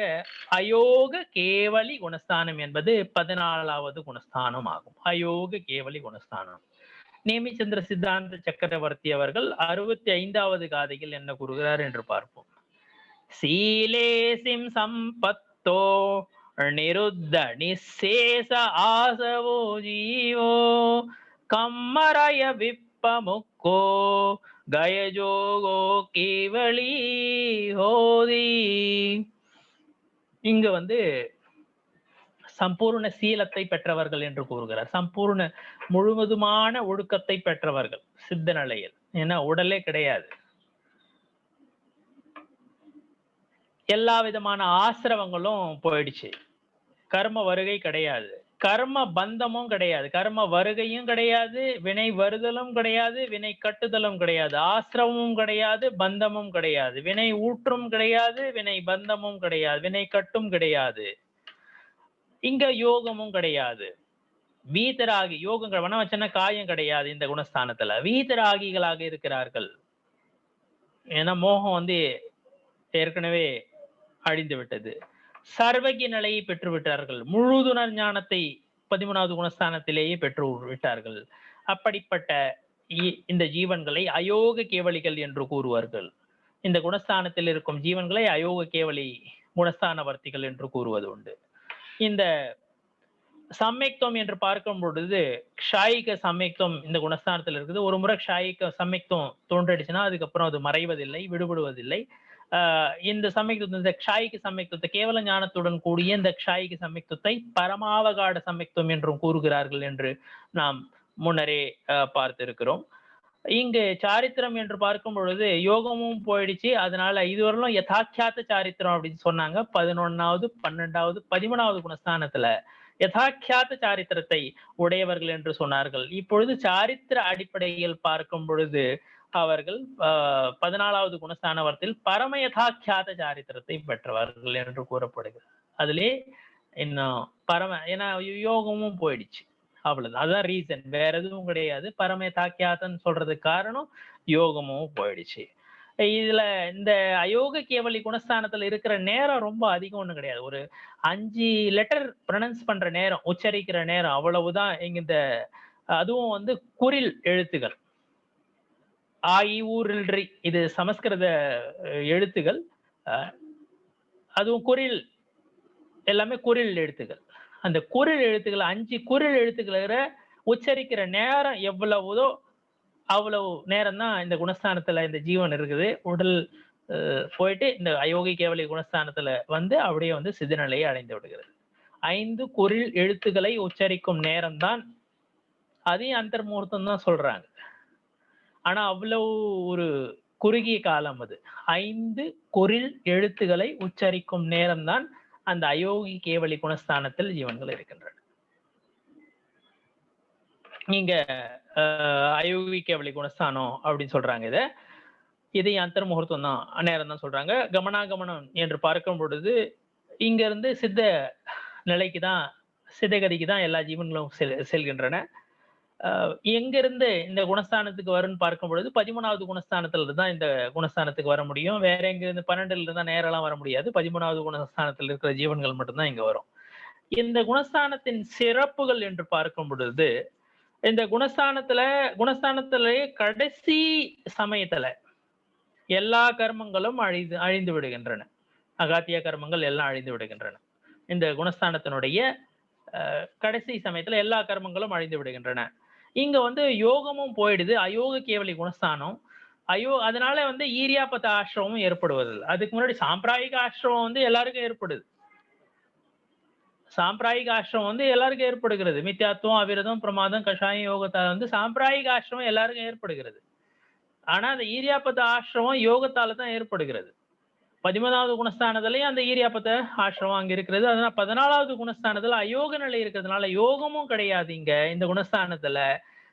அயோக கேவலி குணஸ்தானம் என்பது 14வது குணஸ்தானம் ஆகும். அயோக கேவலி குணஸ்தானம். நேமிச்சந்திர சித்தாந்த சக்கரவர்த்தி அவர்கள் 65வது காதையில் என்ன கூறுகிறார் என்று பார்ப்போம். சீலேசிம் சம்பத்தோ நிருத்த நிசேஷ ஆசவோ ஜீவோ கம்மரய விப்பமுக்கோ கயஜோகோ கேவலி ஹோதி. இங்க வந்து சம்பூர்ண சீலத்தை பெற்றவர்கள் என்று கூறுகிறார். சம்பூர்ண முழுவதுமான ஒழுக்கத்தை பெற்றவர்கள் சித்த நிலையில். ஏன்னா உடலே கிடையாது, எல்லா விதமான ஆசிரவங்களும் போயிடுச்சு, கர்ம வருகை கிடையாது, கர்ம பந்தமும் கிடையாது, கர்ம வருகையும் கிடையாது, வினை வருதலும் கிடையாது, வினை கட்டுதலும் கிடையாது, ஆசிரமும் கிடையாது, பந்தமும் கிடையாது, வினை ஊற்றும் கிடையாது, வினை பந்தமும் கிடையாது, வினை கட்டும் கிடையாது, இங்க யோகமும் கிடையாது. வீதராகி யோகங்கள் வனவச்சன காயம் கிடையாது இந்த குணஸ்தானத்துல. வீதராகிகளாக இருக்கிறார்கள். ஏன்னா மோகம் வந்து ஏற்கனவே அழிந்து விட்டது. சர்வகி நிலையை பெற்று விட்டார்கள். முழுதுணர் ஞானத்தை 13வது குணஸ்தானத்திலேயே பெற்று விட்டார்கள். அப்படிப்பட்ட இந்த ஜீவன்களை அயோக கேவலிகள் என்று கூறுவார்கள். இந்த குணஸ்தானத்தில் இருக்கும் ஜீவன்களை அயோக கேவலி குணஸ்தானவர்த்திகள் என்று கூறுவது உண்டு. இந்த சம்யக்தம் என்று பார்க்கும் பொழுது க்ஷாயிக சம்யக்தம் இந்த குணஸ்தானத்தில் இருக்குது. ஒரு முறை க்ஷாயிக சம்யக்தம் தோன்றடிச்சுன்னா அதுக்கப்புறம் அது மறைவதில்லை, விடுபடுவதில்லை. இந்த சம்யக்தம், இந்த க்ஷாயிக சம்யக்தத்தை கேவல ஞானத்துடன் கூடிய இந்த க்ஷாயிக சம்யக்தத்தை பரமாவகாட சம்யக்தம் என்றும் கூறுகிறார்கள் என்று நாம் முன்னரே பார்த்திருக்கிறோம். இங்கு சாரித்திரம் என்று பார்க்கும் பொழுது யோகமும் போயிடுச்சு. அதனால இதுவரையிலும் யதாக்கியாத்த சாரித்திரம் அப்படின்னு சொன்னாங்க. 11வது 12வது 13வது குணஸ்தானத்துல யதாக்கியாத்த சாரித்திரத்தை உடையவர்கள் என்று சொன்னார்கள். இப்பொழுது சாரித்திர அடிப்படையில் பார்க்கும் பொழுது அவர்கள் 14வது குணஸ்தானவர்த்தில் பரம யதாக்கியாத்த சாரித்திரத்தை பெற்றவர்கள் என்று கூறப்படுகிறது. அதிலே இன்னும் ஏன்னா யோகமும் போயிடுச்சு, அவ்வளவுதான். அதுதான் ரீசன், வேற எதுவும் கிடையாது. பரம யதாக்கியாத்தன்னு சொல்றதுக்கு காரணம் யோகமும் போயிடுச்சு. இதுல இந்த அயோக கேவலி குணஸ்தானத்துல இருக்கிற நேரம் ரொம்ப அதிகம் ஒண்ணும் கிடையாது. ஒரு 5 லெட்டர் ப்ரொனன்ஸ் பண்ற நேரம், உச்சரிக்கிற நேரம், அவ்வளவுதான். இங்க இந்த அதுவும் வந்து குறில் எழுத்துகள், ஆயி ஊரில் இது சமஸ்கிருத எழுத்துகள். அதுவும் குறில், எல்லாமே குறில் எழுத்துக்கள். அந்த குறில் எழுத்துக்கள் 5 குறில் எழுத்துக்களை உச்சரிக்கிற நேரம் எவ்வளவுதோ அவ்வளவு நேரம் தான் இந்த குணஸ்தானத்துல இந்த ஜீவன் இருக்குது. உடல் போயிட்டு இந்த அயோகி கேவலி குணஸ்தானத்துல வந்து அப்படியே வந்து சிதநிலையை அடைந்து விடுகிறது. 5 குறில் எழுத்துக்களை உச்சரிக்கும் நேரம் தான், அதையும் அந்தர்முகூர்த்தம் தான் சொல்றாங்க. ஆனா அவ்வளவு ஒரு குறுகிய காலம் அது. 5 குறில் எழுத்துக்களை உச்சரிக்கும் நேரம் தான் அந்த அயோகி கேவலி குணஸ்தானத்தில் ஜீவன்கள் இருக்கின்றன. நீங்க அயோகி கேவலி குணஸ்தானம் அப்படின்னு சொல்றாங்க. இதை அந்தர்முகூர்த்தம் தான் நேரம் தான் சொல்றாங்க. கமனாகமனம் என்று பார்க்கும் பொழுது இங்க இருந்து சித்த நிலைக்கு தான், சித்தகதிக்கு தான் எல்லா ஜீவன்களும் செல்கின்றன. எங்கிருந்து இந்த குணஸ்தானத்துக்கு வரும்னு பார்க்கும் பொழுது 13வது குணஸ்தானத்துல தான் இந்த குணஸ்தானத்துக்கு வர முடியும். வேற எங்கிருந்து 12ல இருந்தா நேரெல்லாம் வர முடியாது. 13வது குணஸ்தானத்தில் இருக்கிற ஜீவன்கள் மட்டும்தான் இங்க வரும். இந்த குணஸ்தானத்தின் சிறப்புகள் என்று பார்க்கும் பொழுது இந்த குணஸ்தானத்திலேயே கடைசி சமயத்துல எல்லா கர்மங்களும் அழிந்து விடுகின்றன. அகாத்திய கர்மங்கள் எல்லாம் அழிந்து விடுகின்றன. இந்த குணஸ்தானத்தினுடைய கடைசி சமயத்துல எல்லா கர்மங்களும் அழிந்து விடுகின்றன. இங்க வந்து யோகமும் போயிடுது, அயோக கேவலி குணஸ்தானம். அதனால வந்து ஈரியாபத்த ஆசிரமமும் ஏற்படுவதில்லை. அதுக்கு முன்னாடி சாம்பிராயிக ஆசிரமம் வந்து எல்லாருக்கும் ஏற்படுது. சாம்பிராயிக ஆசிரமம் வந்து எல்லாருக்கும் ஏற்படுகிறது. மித்யாத்துவம், அவிரதம், பிரமாதம், கஷாயம், யோகத்தால் வந்து சாம்பிராயிக ஆசிரமம் எல்லாருக்கும் ஏற்படுகிறது. ஆனா அந்த ஈரியாபத்த ஆசிரமம் யோகத்தால தான் ஏற்படுகிறது. 13வது குணஸ்தானத்திலேயே அந்த ஈரியாபத்த ஆசிரமம் அங்க இருக்கிறது. அதனால 14வது குணஸ்தானத்துல அயோக நிலை இருக்கிறதுனால யோகமும் கிடையாது இங்க இந்த குணஸ்தானத்துல.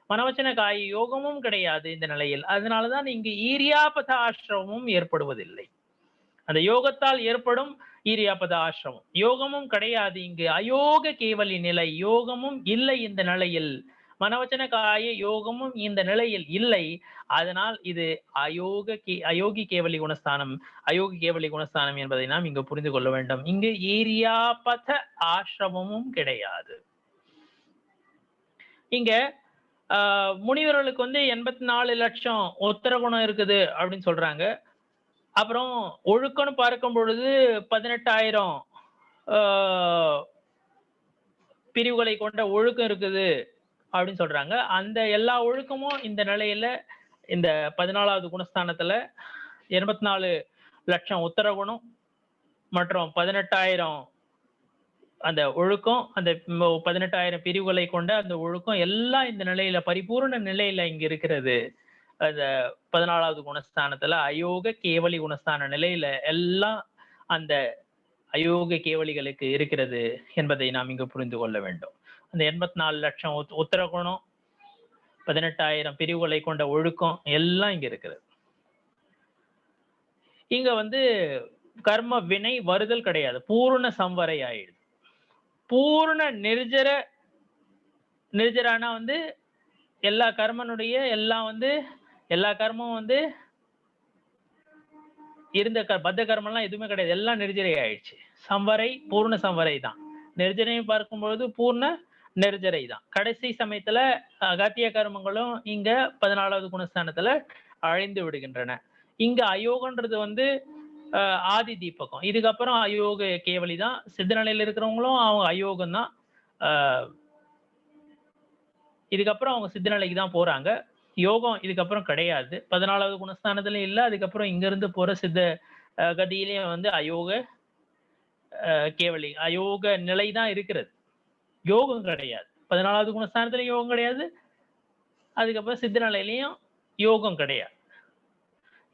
மனவச்சன காய் யோகமும் கிடையாது இந்த நிலையில். அதனாலதான் இங்கு ஈரியாபத ஆசிரமமும் ஏற்படுவதில்லை. அந்த யோகத்தால் ஏற்படும் ஈரியாபத ஆசிரமம், யோகமும் கிடையாது இங்கு. அயோக கேவலி நிலை, யோகமும் இல்லை இந்த நிலையில். மனவச்சன காய யோகமும் இந்த நிலையில் இல்லை. அதனால் இது அயோகி கேவலி குணஸ்தானம், அயோகி கேவலி குணஸ்தானம் என்பதை நாம் இங்கு புரிந்து கொள்ள வேண்டும். இங்கு ஈரியாபத ஆசிரமமும் கிடையாது. இங்க முனிவர்களுக்கு வந்து 84 லட்சம் உத்தர குணம் இருக்குது அப்படின்னு சொல்றாங்க. அப்புறம் ஒழுக்கம்னு பார்க்கும் பொழுது 18,000 பிரிவுகளை கொண்ட ஒழுக்கம் இருக்குது அப்படின்னு சொல்றாங்க. அந்த எல்லா ஒழுக்கமும் இந்த நிலையில இந்த 14வது குணஸ்தானத்துல 84 லட்சம் உத்தர குணம் மற்றும் 18,000 அந்த ஒழுக்கம், அந்த 18,000 பிரிவுகளை கொண்ட அந்த ஒழுக்கம் எல்லாம் இந்த நிலையில பரிபூர்ண நிலையில இங்க இருக்கிறது. அந்த 14வது குணஸ்தானத்துல அயோக கேவலி குணஸ்தான நிலையில எல்லாம் அந்த அயோக கேவலிகளுக்கு இருக்கிறது என்பதை நாம் இங்கு புரிந்து கொள்ள வேண்டும். அந்த 84 லட்சம் உத்தர குணம், 18,000 பிரிவுகளை கொண்ட ஒழுக்கம் எல்லாம் இங்க இருக்கிறது. இங்க வந்து கர்ம வினை வருதல் கிடையாது, பூர்ண சம்வரை ஆயிடுது. பூர்ண நிர்ஜரானா வந்து எல்லா கர்மனுடைய எல்லாம் வந்து எல்லா கர்மம் வந்து இருந்த பத்த கர்மம்லாம் எதுவுமே கிடையாது, எல்லாம் நிர்ஜரை ஆயிடுச்சு. சம்வரை பூர்ண சம்வரை தான். நிர்ஜரையும் பார்க்கும்பொழுது பூர்ண நிர்ஜரை தான். கடைசி சமயத்துல அகாத்திய கர்மங்களும் இங்க 14வது குணஸ்தானத்துல அழிந்து விடுகின்றன. இங்க அயோகன்றது வந்து ஆதி தீபகம். இதுக்கப்புறம் அயோக கேவலி தான். சித்த நிலையில இருக்கிறவங்களும் அவங்க அயோகம் தான். இதுக்கப்புறம் அவங்க சித்த நிலைக்கு தான் போறாங்க. யோகம் இதுக்கப்புறம் கிடையாது. 14வது குணஸ்தானத்துலயும் இல்ல, அதுக்கப்புறம் இங்க இருந்து போற சித்த கதியிலேயும் வந்து அயோக கேவலி அயோக நிலை தான் இருக்கிறது, யோகம் கிடையாது. 14வது குணஸ்தானத்துலயும் யோகம் கிடையாது, அதுக்கப்புறம் சித்த நிலையிலையும் யோகம் கிடையாது.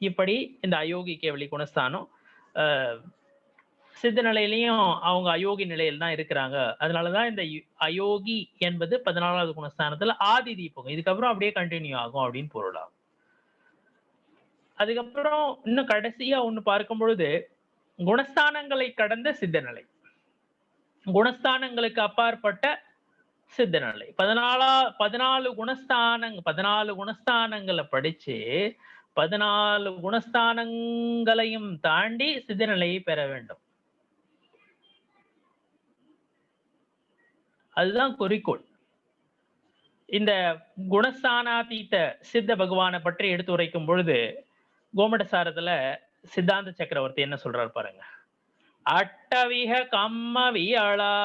இப்படி இந்த அயோகி கேவலி குணஸ்தானம் சித்த நிலையிலையும் அவங்க அயோகி நிலையில் தான் இருக்கிறாங்க. அதனாலதான் இந்த அயோகி என்பது 14வது குணஸ்தானத்துல ஆதி தீபகம். இதுக்கப்புறம் அப்படியே கண்டினியூ ஆகும் அப்படின்னு பொருளாகும். அதுக்கப்புறம் இன்னும் கடைசியா ஒண்ணு பார்க்கும் பொழுது குணஸ்தானங்களை கடந்த சித்த நிலை, குணஸ்தானங்களுக்கு அப்பாற்பட்ட சித்த நிலை. 14 குணஸ்தானங்களை படிச்சு 14 குணஸ்தானங்களையும் தாண்டி சித்த நிலையை பெற வேண்டும். அதுதான் குறிக்கோள். இந்த குணஸ்தானாதீத சித்த பகவானை பற்றி எடுத்து உரைக்கும் பொழுது கோமடசாரத்துல சித்தாந்த சக்கரவர்த்தி என்ன சொல்றாரு பாருங்க. அட்டவிக கம்ம வியளா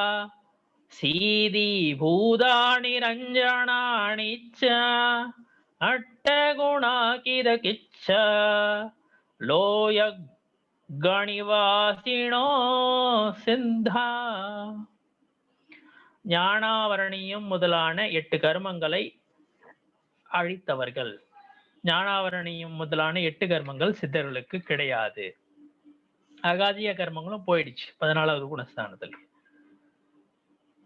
சீதி பூதாணி ரஞ்சனாணிச்ச அட்டகுணாகித கிச்ச லோய கணிவாசினோ சிந்தா. ஞானாவரணியம் முதலான 8 கர்மங்களை அழித்தவர்கள். ஞானாவரணியம் முதலான 8 கர்மங்கள் சித்தர்களுக்கு கிடையாது. அகாதிய கர்மங்களும் போயிடுச்சு 14வது குணஸ்தானத்தில்.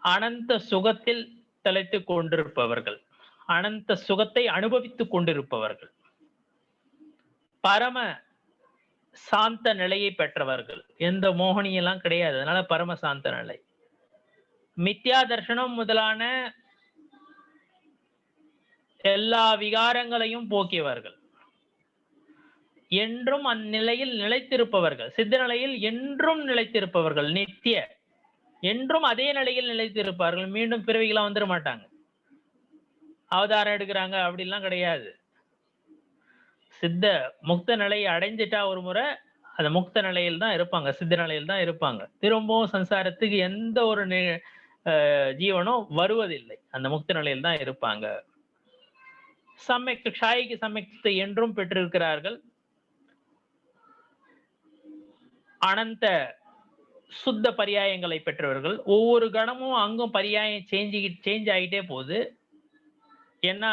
அனந்த சுகத்தில் தலைத்துக் கொண்டிருப்பவர்கள், அனந்த சுகத்தை அனுபவித்துக் கொண்டிருப்பவர்கள், பரம சாந்த நிலையை பெற்றவர்கள். எந்த மோகனியெல்லாம் கிடையாது, அதனால பரம சாந்த நிலை. மித்யா தர்சனம் முதலான எல்லா விகாரங்களையும் போக்கியவர்கள், என்றும் அந்நிலையில் நிலைத்திருப்பவர்கள். சித்த நிலையில் என்றும் நிலைத்திருப்பவர்கள், நித்திய என்றும் அதே நிலையில் நிலைத்திருப்பார்கள். மீண்டும் பிறவிகளாம் வந்துட மாட்டாங்க, அவதாரம் எடுக்கிறாங்க அப்படிலாம் கிடையாது. சித்த முக்த நிலையை அடைஞ்சிட்டா ஒரு முறை அந்த முக்த நிலையில் தான் இருப்பாங்க, சித்த நிலையில் தான் இருப்பாங்க. திரும்பவும் சம்சாரத்துக்கு எந்த ஒரு ஜீவனும் வருவதில்லை, அந்த முக்த நிலையில் தான் இருப்பாங்க. சமயக்கு ஷாயிக்கு சமயத்தை என்றும் பெற்றிருக்கிறார்கள். அனந்த சுத்த பரியாயங்களை பெற்றவர்கள். ஒவ்வொரு கணமும் அங்கும் பரியாயம் சேஞ்ச் ஆகிட்டே போகுது. ஏன்னா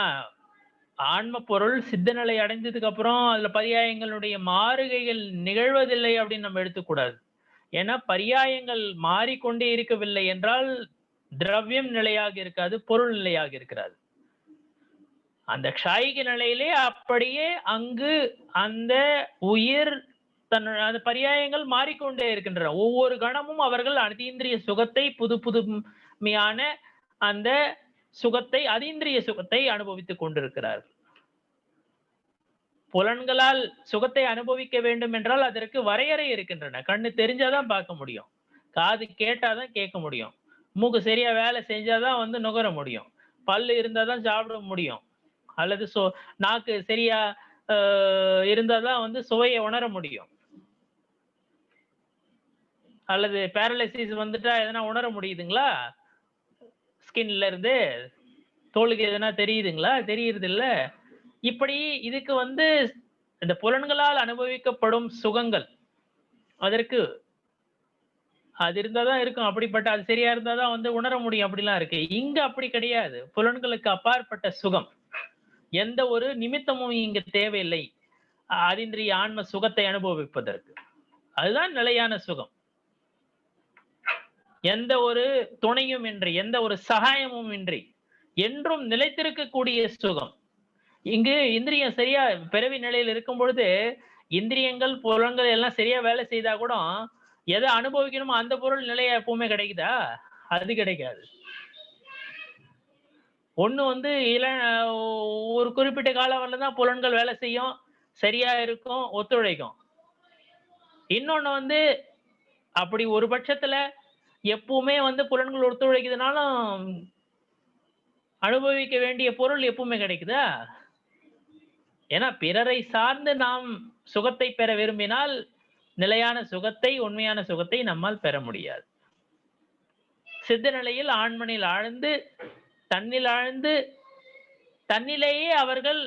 ஆன்ம பொருள் சித்த நிலை அடைஞ்சதுக்கு அப்புறம் அதுல பரியாயங்களுடைய மாறுகைகள் நிகழ்வதில்லை அப்படின்னு நம்ம எடுத்துக்கூடாது. ஏன்னா பரியாயங்கள் மாறிக்கொண்டே இருக்கவில்லை என்றால் திரவியம் நிலையாக இருக்காது, பொருள் நிலையாக இருக்கிறாது. அந்த க்ஷாயிக நிலையிலே அப்படியே அங்கு அந்த உயிர் அந்த பரியாயங்கள் மாறிக்கொண்டே இருக்கின்றன. ஒவ்வொரு கணமும் அவர்கள் அதீந்திரிய சுகத்தை, புதுமையான அந்த சுகத்தை, அதீந்திரிய சுகத்தை அனுபவித்துக் கொண்டிருக்கிறார்கள். புலன்களால் சுகத்தை அனுபவிக்க வேண்டும் என்றால் அதற்கு வரையறை இருக்கின்றன. கண்ணு தெரிஞ்சாதான் பார்க்க முடியும், காது கேட்டாதான் கேட்க முடியும், மூக்கு சரியா வேலை செஞ்சாதான் நுகர முடியும், பல்லு இருந்தாதான் சாப்பிட முடியும், அல்லது நாக்கு சரியா இருந்தாதான் சுவையை உணர முடியும், அல்லது பேரலைசிஸ் வந்துட்டா எதனா உணர முடியுதுங்களா? ஸ்கின்ல இருந்து தோலுக்கு எதனா தெரியுதுங்களா? தெரியறது இல்ல. இப்படி இதுக்கு இந்த புலன்களால் அனுபவிக்கப்படும் சுகங்கள் அதற்கு அது இருந்தாதான் இருக்கும். அப்படிப்பட்ட அது சரியா இருந்தாதான் உணர முடியும். அப்படிலாம் இருக்கு. இங்க அப்படி கிடையாது. புலன்களுக்கு அப்பாற்பட்ட சுகம். எந்த ஒரு நிமித்தமும் இங்க தேவையில்லை. அதீந்திரிய ஆன்ம சுகத்தை அனுபவிப்பதற்கு. அதுதான் நிலையான சுகம். எந்த ஒரு துணையும் இன்றி, எந்த ஒரு சகாயமும் இன்றி என்றும் நிலைத்திருக்கக்கூடிய சுகம். இங்கு இந்திரியம் சரியா பிறவி நிலையில் இருக்கும் பொழுது இந்திரியங்கள் புலன்கள் எல்லாம் சரியா வேலை செய்தா கூட எதை அனுபவிக்கணுமோ அந்த பொருள் நிலையா எப்பவுமே கிடைக்குதா? அது கிடைக்காது. ஒண்ணு ஒரு குறிப்பிட்ட காலம் வரலதான் புலன்கள் வேலை செய்யும், சரியா இருக்கும், ஒத்துழைக்கும். இன்னொன்னு அப்படி ஒரு பட்சத்துல எப்பவுமே புலன்கள் ஒத்துழைக்குதுனாலும் அனுபவிக்க வேண்டிய பொருள் எப்பவுமே கிடைக்குதா? ஏன்னா பிறரை சார்ந்து நாம் சுகத்தை பெற விரும்பினால் நிலையான சுகத்தை, உண்மையான சுகத்தை நம்மால் பெற முடியாது. சித்த நிலையில் ஆண்மனில் ஆழ்ந்து தன்னில் ஆழ்ந்து தன்னிலேயே அவர்கள்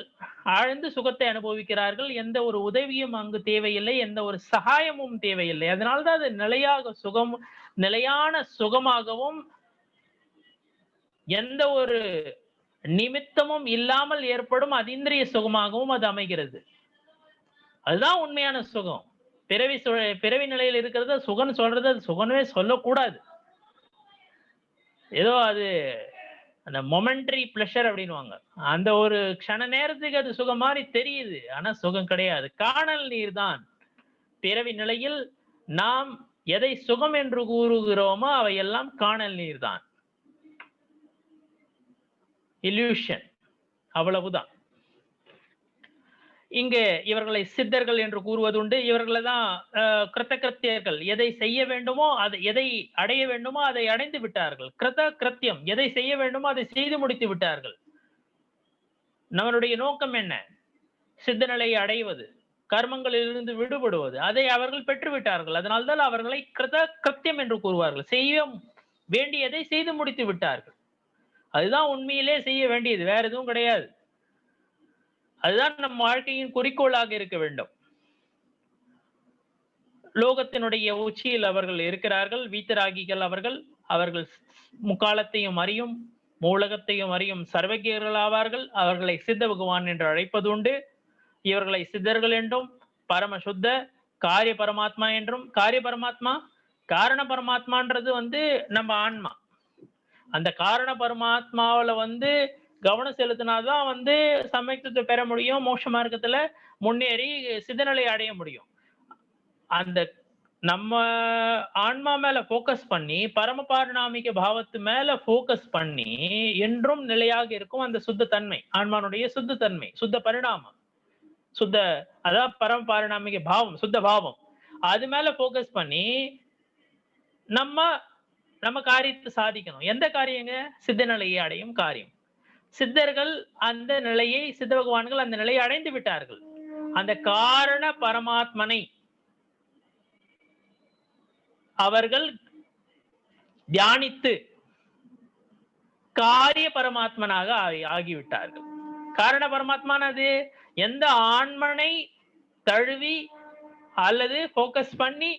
ஆழ்ந்து சுகத்தை அனுபவிக்கிறார்கள். எந்த ஒரு உதவியும் அங்கு தேவையில்லை, எந்த ஒரு சகாயமும் தேவையில்லை. அதனால்தான் அது நிலையான சுகமாகவும் எந்த ஒரு நிமித்தமும் இல்லாமல் ஏற்படும் அதீந்திரிய சுகமாகவும் அது அமைகிறது. அதுதான் உண்மையான சுகம். பிறவி நிலையில் இருக்கிறது சுகம்னு சொல்றது அது சுகமே சொல்லக்கூடாது. ஏதோ அது அந்த மொமெண்டரி பிளஷர் அப்படின்னுவாங்க. அந்த ஒரு க்ஷண நேரத்துக்கு அது சுகம் மாதிரி தெரியுது, ஆனா சுகம் கிடையாது. காணல் நீர் தான். பிறவி நிலையில் நாம் எதை சுகம் என்று கூறுகிறோமோ அவையெல்லாம் காணல் நீர் தான். இல்யூஷன், அவ்வளவுதான். இங்கே இவர்களை சித்தர்கள் என்று கூறுவதுண்டு. இவர்களை தான் கிருத்தகிருத்தியர்கள். எதை செய்ய வேண்டுமோ எதை அடைய வேண்டுமோ அதை அடைந்து விட்டார்கள். கிருத்தியம், எதை செய்ய வேண்டுமோ அதை செய்து முடித்து விட்டார்கள். நம்மளுடைய நோக்கம் என்ன? சித்த நிலையை அடைவது, கர்மங்களிலிருந்து விடுபடுவது. அதை அவர்கள் பெற்று விட்டார்கள். அதனால்தான் அவர்களை கிருத்தியம் என்று கூறுவார்கள். செய்ய வேண்டியதை செய்து முடித்து விட்டார்கள். அதுதான் உண்மையிலே செய்ய வேண்டியது, வேற எதுவும் கிடையாது. அதுதான் நம் வாழ்க்கையின் குறிக்கோளாக இருக்க வேண்டும். லோகத்தினுடைய உச்சியில் அவர்கள் இருக்கிறார்கள், வீத்தராகிகள். அவர்கள் முக்காலத்தையும் அறியும், மூலகத்தையும் அறியும் சர்வஜர்கள் ஆவார்கள். அவர்களை சித்த பகவான் என்று அழைப்பது உண்டு. இவர்களை சித்தர்கள் என்றும், பரமசுத்த காரிய பரமாத்மா என்றும். காரிய பரமாத்மா, காரண பரமாத்மான்றது நம்ம ஆன்மா. அந்த காரண பரமாத்மாவில கவனம் செலுத்தினாதான் சமயத்தை பெற முடியும், மோட்ச மார்க்கத்துல முன்னேறி சித்தநிலை அடைய முடியும். அந்த நம்ம ஆன்மா மேல போக்கஸ் பண்ணி, பரம பாரிணாமிக பாவத்து மேல போக்கஸ் பண்ணி என்றும் நிலையாக இருக்கும் அந்த சுத்த தன்மை, ஆன்மானுடைய சுத்த தன்மை, சுத்த பரிணாமம், அதான் பரம பாரிணாமிக பாவம், சுத்த பாவம். அது மேல போக்கஸ் பண்ணி நம்ம காரியத்தை சாதிக்கணும். எந்த காரியங்க? சித்த நிலையை அடையும் காரியம். சித்தர்கள் அந்த நிலையை, சித்த பகவான்கள் அந்த நிலையை அடைந்து விட்டார்கள். அந்த காரண பரமாத்மனை அவர்கள் தியானித்து காரிய பரமாத்மனாக ஆகிவிட்டார்கள். காரண பரமாத்மானது எந்த ஆன்மனை தழுவி அல்லது போக்கஸ் பண்ணி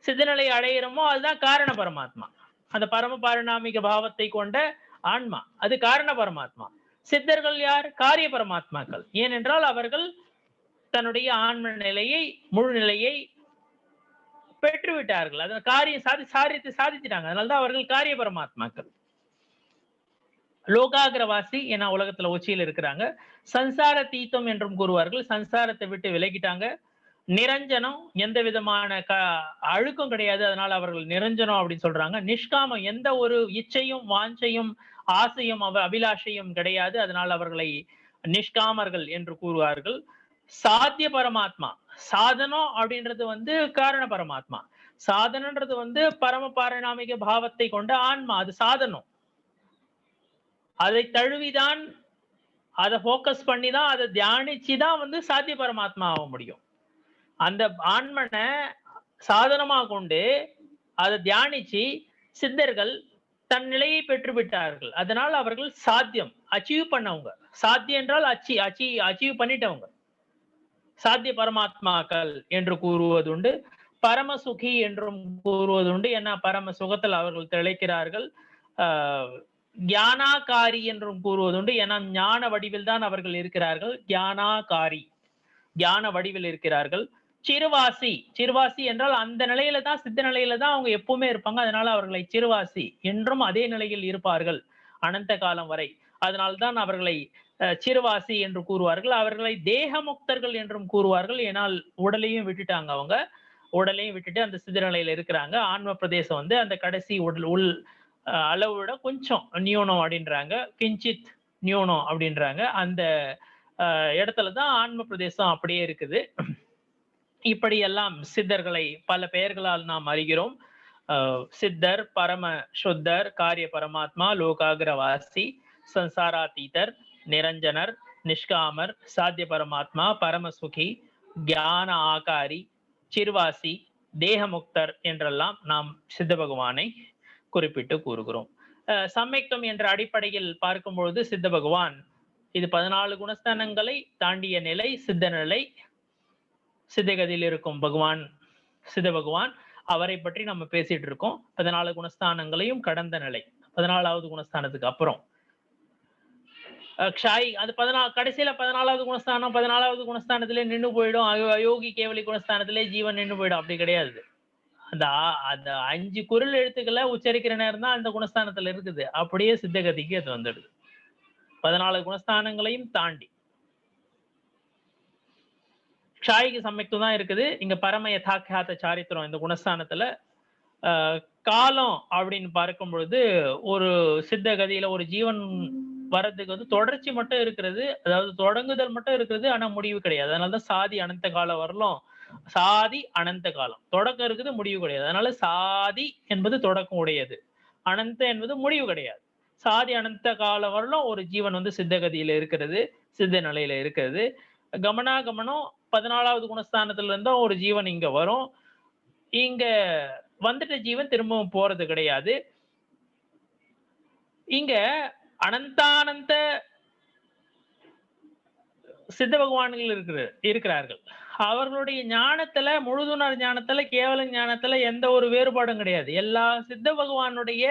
சித்தநிலை அடைகிறோமோ அதுதான் காரண பரமாத்மா. அந்த பரம பாரிணாமிக பாவத்தை கொண்ட ஆன்மா அது காரண பரமாத்மா. சித்தர்கள் யார்? காரிய பரமாத்மாக்கள். ஏனென்றால் அவர்கள் தன்னுடைய ஆன்ம நிலையை, முழு நிலையை பெற்றுவிட்டார்கள். அதன் காரியம் சாதிச்சிட்டாங்க. அதனால்தான் அவர்கள் காரிய பரமாத்மாக்கள். லோகாகிரவாசி என உலகத்துல உச்சியில் இருக்கிறாங்க. சம்சார தீத்தம் என்றும் கூறுவார்கள். சம்சாரத்தை விட்டு விலகிட்டாங்க. நிரஞ்சனம், எந்த விதமான அழுக்கும் கிடையாது, அதனால அவர்கள் நிரஞ்சனம் அப்படின்னு சொல்றாங்க. நிஷ்காமம், எந்த ஒரு இச்சையும் வாஞ்சையும் ஆசையும் அபிலாஷையும் கிடையாது, அதனால் அவர்களை நிஷ்காமர்கள் என்று கூறுவார்கள். சாத்திய பரமாத்மா, சாதனம் அப்படின்றது காரண பரமாத்மா. சாதனன்றது பரம பாரிணாமிக பாவத்தை கொண்ட ஆன்மா, அது சாதனம். அதை தழுவிதான், அதை போக்கஸ் பண்ணி தான், அதை தியானிச்சுதான் சாத்திய பரமாத்மா ஆக முடியும். அந்த ஆன்மனை சாதனமா கொண்டு அதை தியானிச்சு சித்தர்கள் தன் நிலையை பெற்று விட்டார்கள். அதனால் அவர்கள் சாத்தியம் அச்சீவ் பண்ணவங்க. சாத்தியம் என்றால் அச்சீவ் பண்ணிட்டவங்க. சாத்திய பரமாத்மாக்கள் என்று கூறுவதுண்டு, பரமசுகி என்றும் கூறுவதுண்டு. ஏன்னா பரம சுகத்தில் அவர்கள் திளைக்கிறார்கள். ஞானாகாரி என்றும் கூறுவதுண்டு. ஏன்னா ஞான வடிவில் தான் அவர்கள் இருக்கிறார்கள். ஞானாகாரி, ஞான வடிவில் இருக்கிறார்கள். சிறுவாசி, சிறுவாசி என்றால் அந்த நிலையில தான், சித்த நிலையில தான் அவங்க எப்பவுமே இருப்பாங்க. அதனால அவர்களை சிறுவாசி என்றும் அதே நிலையில் இருப்பார்கள் அனந்த காலம் வரை. அதனால்தான் அவர்களை சிறுவாசி என்று கூறுவார்கள். அவர்களை தேகமுக்தர்கள் என்றும் கூறுவார்கள். ஏனால் உடலையும் விட்டுட்டாங்க, அவங்க உடலையும் விட்டுட்டு அந்த சித்த நிலையில இருக்கிறாங்க. ஆன்ம பிரதேசம் வந்து அந்த கடைசி உடல் உள் அளவு விட கொஞ்சம் நியூனம் அப்படின்றாங்க, கிஞ்சித் நியூனம் அப்படின்றாங்க. அந்த இடத்துலதான் ஆன்ம பிரதேசம் அப்படியே இருக்குது. இப்படியெல்லாம் சித்தர்களை பல பெயர்களால் நாம் அறிகிறோம். சித்தர், பரம சுத்தர், காரிய பரமாத்மா, லோகாகிரவாசி, சம்சாராதீதர், நிரஞ்சனர், நிஷ்காமர், சாத்திய பரமாத்மா, பரமசுகி, ஞான ஆகாரி, சிறுவாசி, தேகமுக்தர் என்றெல்லாம் நாம் சித்த பகவானை குறிப்பிட்டு கூறுகிறோம். சம்யக்தம் என்ற அடிப்படையில் பார்க்கும்பொழுது சித்த பகவான் இது 14 குணஸ்தானங்களை தாண்டிய நிலை, சித்த நிலை. சித்தகதியில் இருக்கும் பகவான், சித்த பகவான், அவரை பற்றி நம்ம பேசிட்டு இருக்கோம். 14 குணஸ்தானங்களையும் கடந்த நிலை, 14வது குணஸ்தானத்துக்கு அப்புறம் க்ஷாய் அது கடைசியில 14வது குணஸ்தானம், 14வது குணஸ்தானத்திலே நின்று போயிடும். அயோகி கேவலி குணஸ்தானத்திலே ஜீவன் நின்று போயிடும். அப்படி கிடையாது. அந்த 5 குரல் எழுத்துக்களை உச்சரிக்கிற நேரம் தான் அந்த குணஸ்தானத்துல இருக்குது. அப்படியே சித்தகதிக்கு அது வந்துடுது 14 குணஸ்தானங்களையும் தாண்டி. க்ஷாய்க்கு சம்யக்தம் தான் இருக்குது. இங்க பரம யதாக்கியாத சாரித்திரம் இந்த குணஸ்தானத்துல. காலம் அப்படின்னு பார்க்கும் பொழுது ஒரு சித்த கதியில ஒரு ஜீவன் வர்றதுக்கு வந்து தொடர்ச்சி மட்டும் இருக்கிறது, அதாவது தொடங்குதல் மட்டும் இருக்கிறது, ஆனா முடிவு கிடையாது. அதனாலதான் சாதி அனந்த காலம் வரலாம். சாதி அனந்த காலம், தொடக்கம் இருக்குது, முடிவு கிடையாது. அதனால சாதி என்பது தொடக்கம் உடையது, அனந்த என்பது முடிவு கிடையாது. சாதி அனந்த காலம் வரலாம் ஒரு ஜீவன் வந்து சித்தகதியில இருக்கிறது, சித்த நிலையில இருக்கிறது. கமனாகமனம் 14வது குணஸ்தானத்துல இருந்தா ஒரு ஜீவன் இங்க வரும். இங்க வந்துட்ட ஜீவன் திரும்பவும் போறது கிடையாது. இங்க அனந்தானந்த சித்த பகவான்கள் இருக்கிறார்கள். அவர்களுடைய ஞானத்துல, முழுதுணர் ஞானத்துல, கேவல ஞானத்துல எந்த ஒரு வேறுபாடும் கிடையாது. எல்லா சித்த பகவானுடைய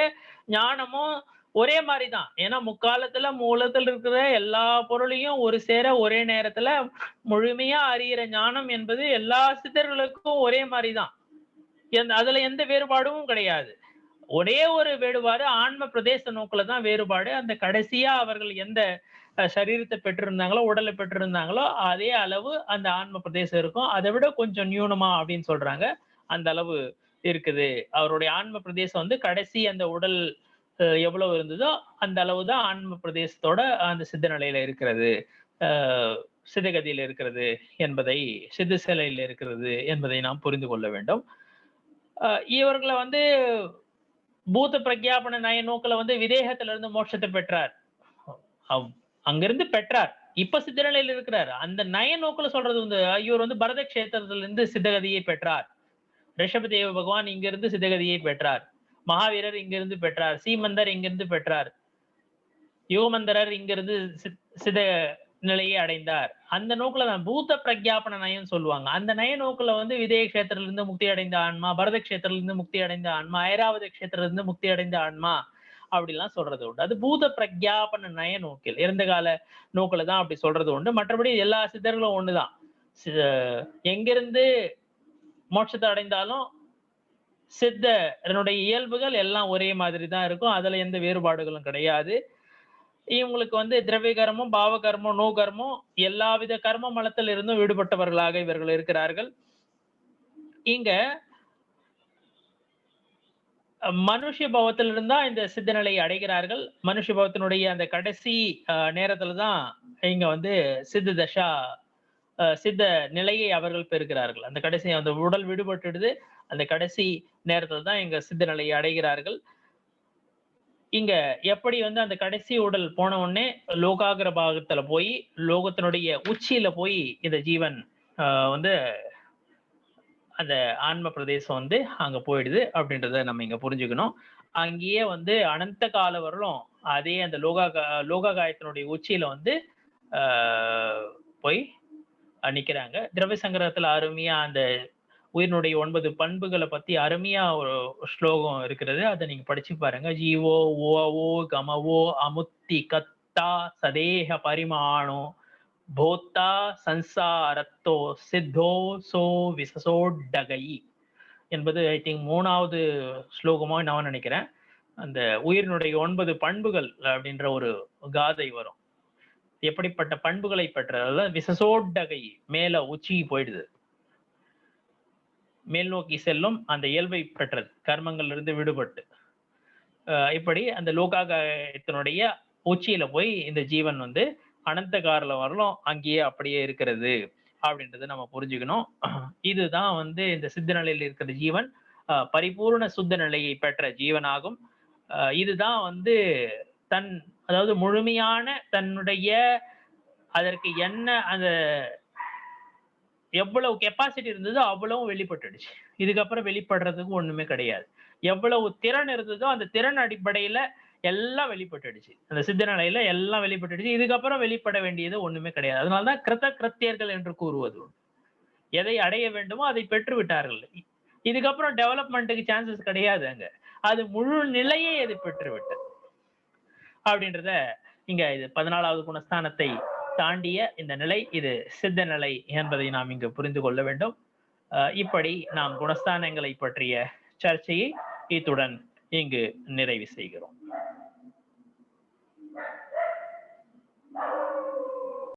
ஞானமும் ஒரே மாதிரிதான். ஏன்னா முக்காலத்துல மூலத்தில் இருக்கிற எல்லா பொருளையும் ஒரு சேர ஒரே நேரத்துல முழுமையா அறிகிற ஞானம் என்பது எல்லா சித்தர்களுக்கும் ஒரே மாதிரிதான். அதுல எந்த வேறுபாடும் கிடையாது. ஒரே ஒரு வேறுபாடு ஆன்ம பிரதேச நோக்குல தான் வேறுபாடு. அந்த கடைசியா அவர்கள் எந்த சரீரத்தை பெற்றிருந்தாங்களோ, உடலை பெற்றிருந்தாங்களோ அதே அளவு அந்த ஆன்ம பிரதேசம் இருக்கும். அதை விட கொஞ்சம் நியூனமா அப்படின்னு சொல்றாங்க. அந்த அளவு இருக்குது. அவருடைய ஆன்ம பிரதேசம் வந்து கடைசி அந்த உடல் எவ்வளவு இருந்ததோ அந்த அளவுதான் ஆன்ம பிரதேசத்தோட அந்த சித்த நிலையில இருக்கிறது, சிதகதியில இருக்கிறது என்பதை, சித்த சிலையில இருக்கிறது என்பதை நாம் புரிந்து கொள்ள வேண்டும். இவர்களை வந்து பூத பிரக்யாபன நய நோக்கில வந்து விதேகத்துல இருந்து மோட்சத்தை பெற்றார், அங்கிருந்து பெற்றார். இப்ப சித்த நிலையில் இருக்கிறார். அந்த நய நோக்கில சொல்றது வந்து இவர் வந்து பரத கஷேத்திரத்துல இருந்து சித்தகதியை பெற்றார். ரிஷபதேவ பகவான் இங்கிருந்து சித்தகதியை பெற்றார். மகாவீரர் இங்கிருந்து பெற்றார். சீமந்தர் இங்கிருந்து பெற்றார். யுகமந்தரர் இங்கிருந்து சித நிலையை அடைந்தார். அந்த நோக்குல தான் பூத பிரக்யாபன நயம் சொல்லுவாங்க. அந்த நய நோக்குல வந்து விதேய கஷேத்திரிலிருந்து முக்தி அடைந்த ஆன்மா, பரத கஷேத்திரிலிருந்து முக்தி அடைந்த ஆன்மா, ஐராவத கஷேத்திரிலிருந்து முக்தி அடைந்த ஆன்மா அப்படிலாம் சொல்றது உண்டு. அது பூத பிரக்யாபன நய நோக்கில், இறந்த கால நோக்குல தான் அப்படி சொல்றது உண்டு. மற்றபடி எல்லா சித்தர்களும் ஒண்ணுதான். எங்கிருந்து மோட்சத்தை அடைந்தாலும் சித்தனுடைய இயல்புகள் எல்லாம் ஒரே மாதிரி தான் இருக்கும். அதுல எந்த வேறுபாடுகளும் கிடையாது. இவங்களுக்கு வந்து திரவிய கர்மம், பாவ கர்மம், நோ கர்மம், எல்லாவித கர்ம மலத்தில் இருந்தும் விடுபட்டவர்களாக இவர்கள் இருக்கிறார்கள். இங்க மனுஷ பவத்தில் இருந்தா இந்த சித்த நிலையை அடைகிறார்கள். மனுஷ பவத்தினுடைய அந்த கடைசி நேரத்துலதான் இங்க வந்து சித்த தசா, சித்த நிலையை அவர்கள் பெறுகிறார்கள். அந்த கடைசி அந்த உடல் விடுபட்டுடுது. அந்த கடைசி நேரத்துல தான் இங்க சித்த நிலையை அடைகிறார்கள். இங்க எப்படி வந்து அந்த கடைசி உடல் போன உடனே லோகாகிர பாகத்துல போய், லோகத்தினுடைய உச்சியில போய் இந்த ஜீவன் வந்து அந்த ஆன்ம பிரதேசம் வந்து அங்க போயிடுது அப்படின்றத நம்ம இங்க புரிஞ்சுக்கணும். அங்கேயே வந்து அனந்த கால வரலும் அதே அந்த லோகாகாயத்தினுடைய உச்சியில வந்து போய் நிக்கிறாங்க. திரவிய சங்கரத்துல அருமையா அந்த உயிரினுடைய 9 பண்புகளை பத்தி அருமையா ஒரு ஸ்லோகம் இருக்கிறது. அதை நீங்க படிச்சு பாருங்க. ஜீவோ ஓ கமவோ அமுத்தி கத்தா சதேக பரிமாணோ போத்தா சன்சாரத்தோ சித்தோ சோ விசசோடகை என்பது ஐ திங்க் 3வது ஸ்லோகமா நான் நினைக்கிறேன். அந்த உயிரினுடைய 9 பண்புகள் அப்படின்ற ஒரு காதை வரும். எப்படிப்பட்ட பண்புகளை பெற்ற விசசோடகை மேல உச்சி போயிடுது, மேல் நோக்கி செல்லும் அந்த இயல்பை பெற்றது, கர்மங்கள்ல இருந்து விடுபட்டு. இப்படி அந்த லோகாகாயத்தினுடைய உச்சியில போய் இந்த ஜீவன் வந்து அனந்த காரில வரலும் அங்கேயே அப்படியே இருக்கிறது அப்படின்றது நம்ம புரிஞ்சுக்கணும். இதுதான் வந்து இந்த சித்த நிலையில் இருக்கிற ஜீவன் பரிபூர்ண சுத்த நிலையை பெற்ற ஜீவனாகும். இதுதான் வந்து அதாவது முழுமையான தன்னுடைய அதற்கு என்ன அந்த எவ்வளவு கெப்பாசிட்டி இருந்ததோ அவ்வளவும் வெளிப்பட்டுடுச்சு. இதுக்கப்புறம் வெளிப்படுறதுக்கு ஒண்ணுமே கிடையாது. எவ்வளவு திறன் இருந்ததோ அந்த திறன் அடிப்படையில எல்லாம் வெளிப்பட்டுடுச்சு. அந்த சித்த நிலையில எல்லாம் வெளிப்பட்டுடுச்சு. இதுக்கப்புறம் வெளிப்பட வேண்டியது ஒண்ணுமே கிடையாது. அதனாலதான் கிருத கிருத்தியர்கள் என்று கூறுவது. எதை அடைய வேண்டுமோ அதை பெற்று விட்டார்கள். இதுக்கப்புறம் டெவலப்மெண்ட்டுக்கு சான்சஸ் கிடையாது. அங்க அது முழு நிலையை அது பெற்று விட்டது அப்படின்றத இங்க இது 14வது குணஸ்தானத்தை தாண்டிய இந்த நிலை, இது சித்த நிலை என்பதை நாம் இங்கு புரிந்து கொள்ள வேண்டும். இப்படி நாம் குணஸ்தானங்களை பற்றிய சர்ச்சையை இத்துடன் இங்கு நிறைவு செய்கிறோம்.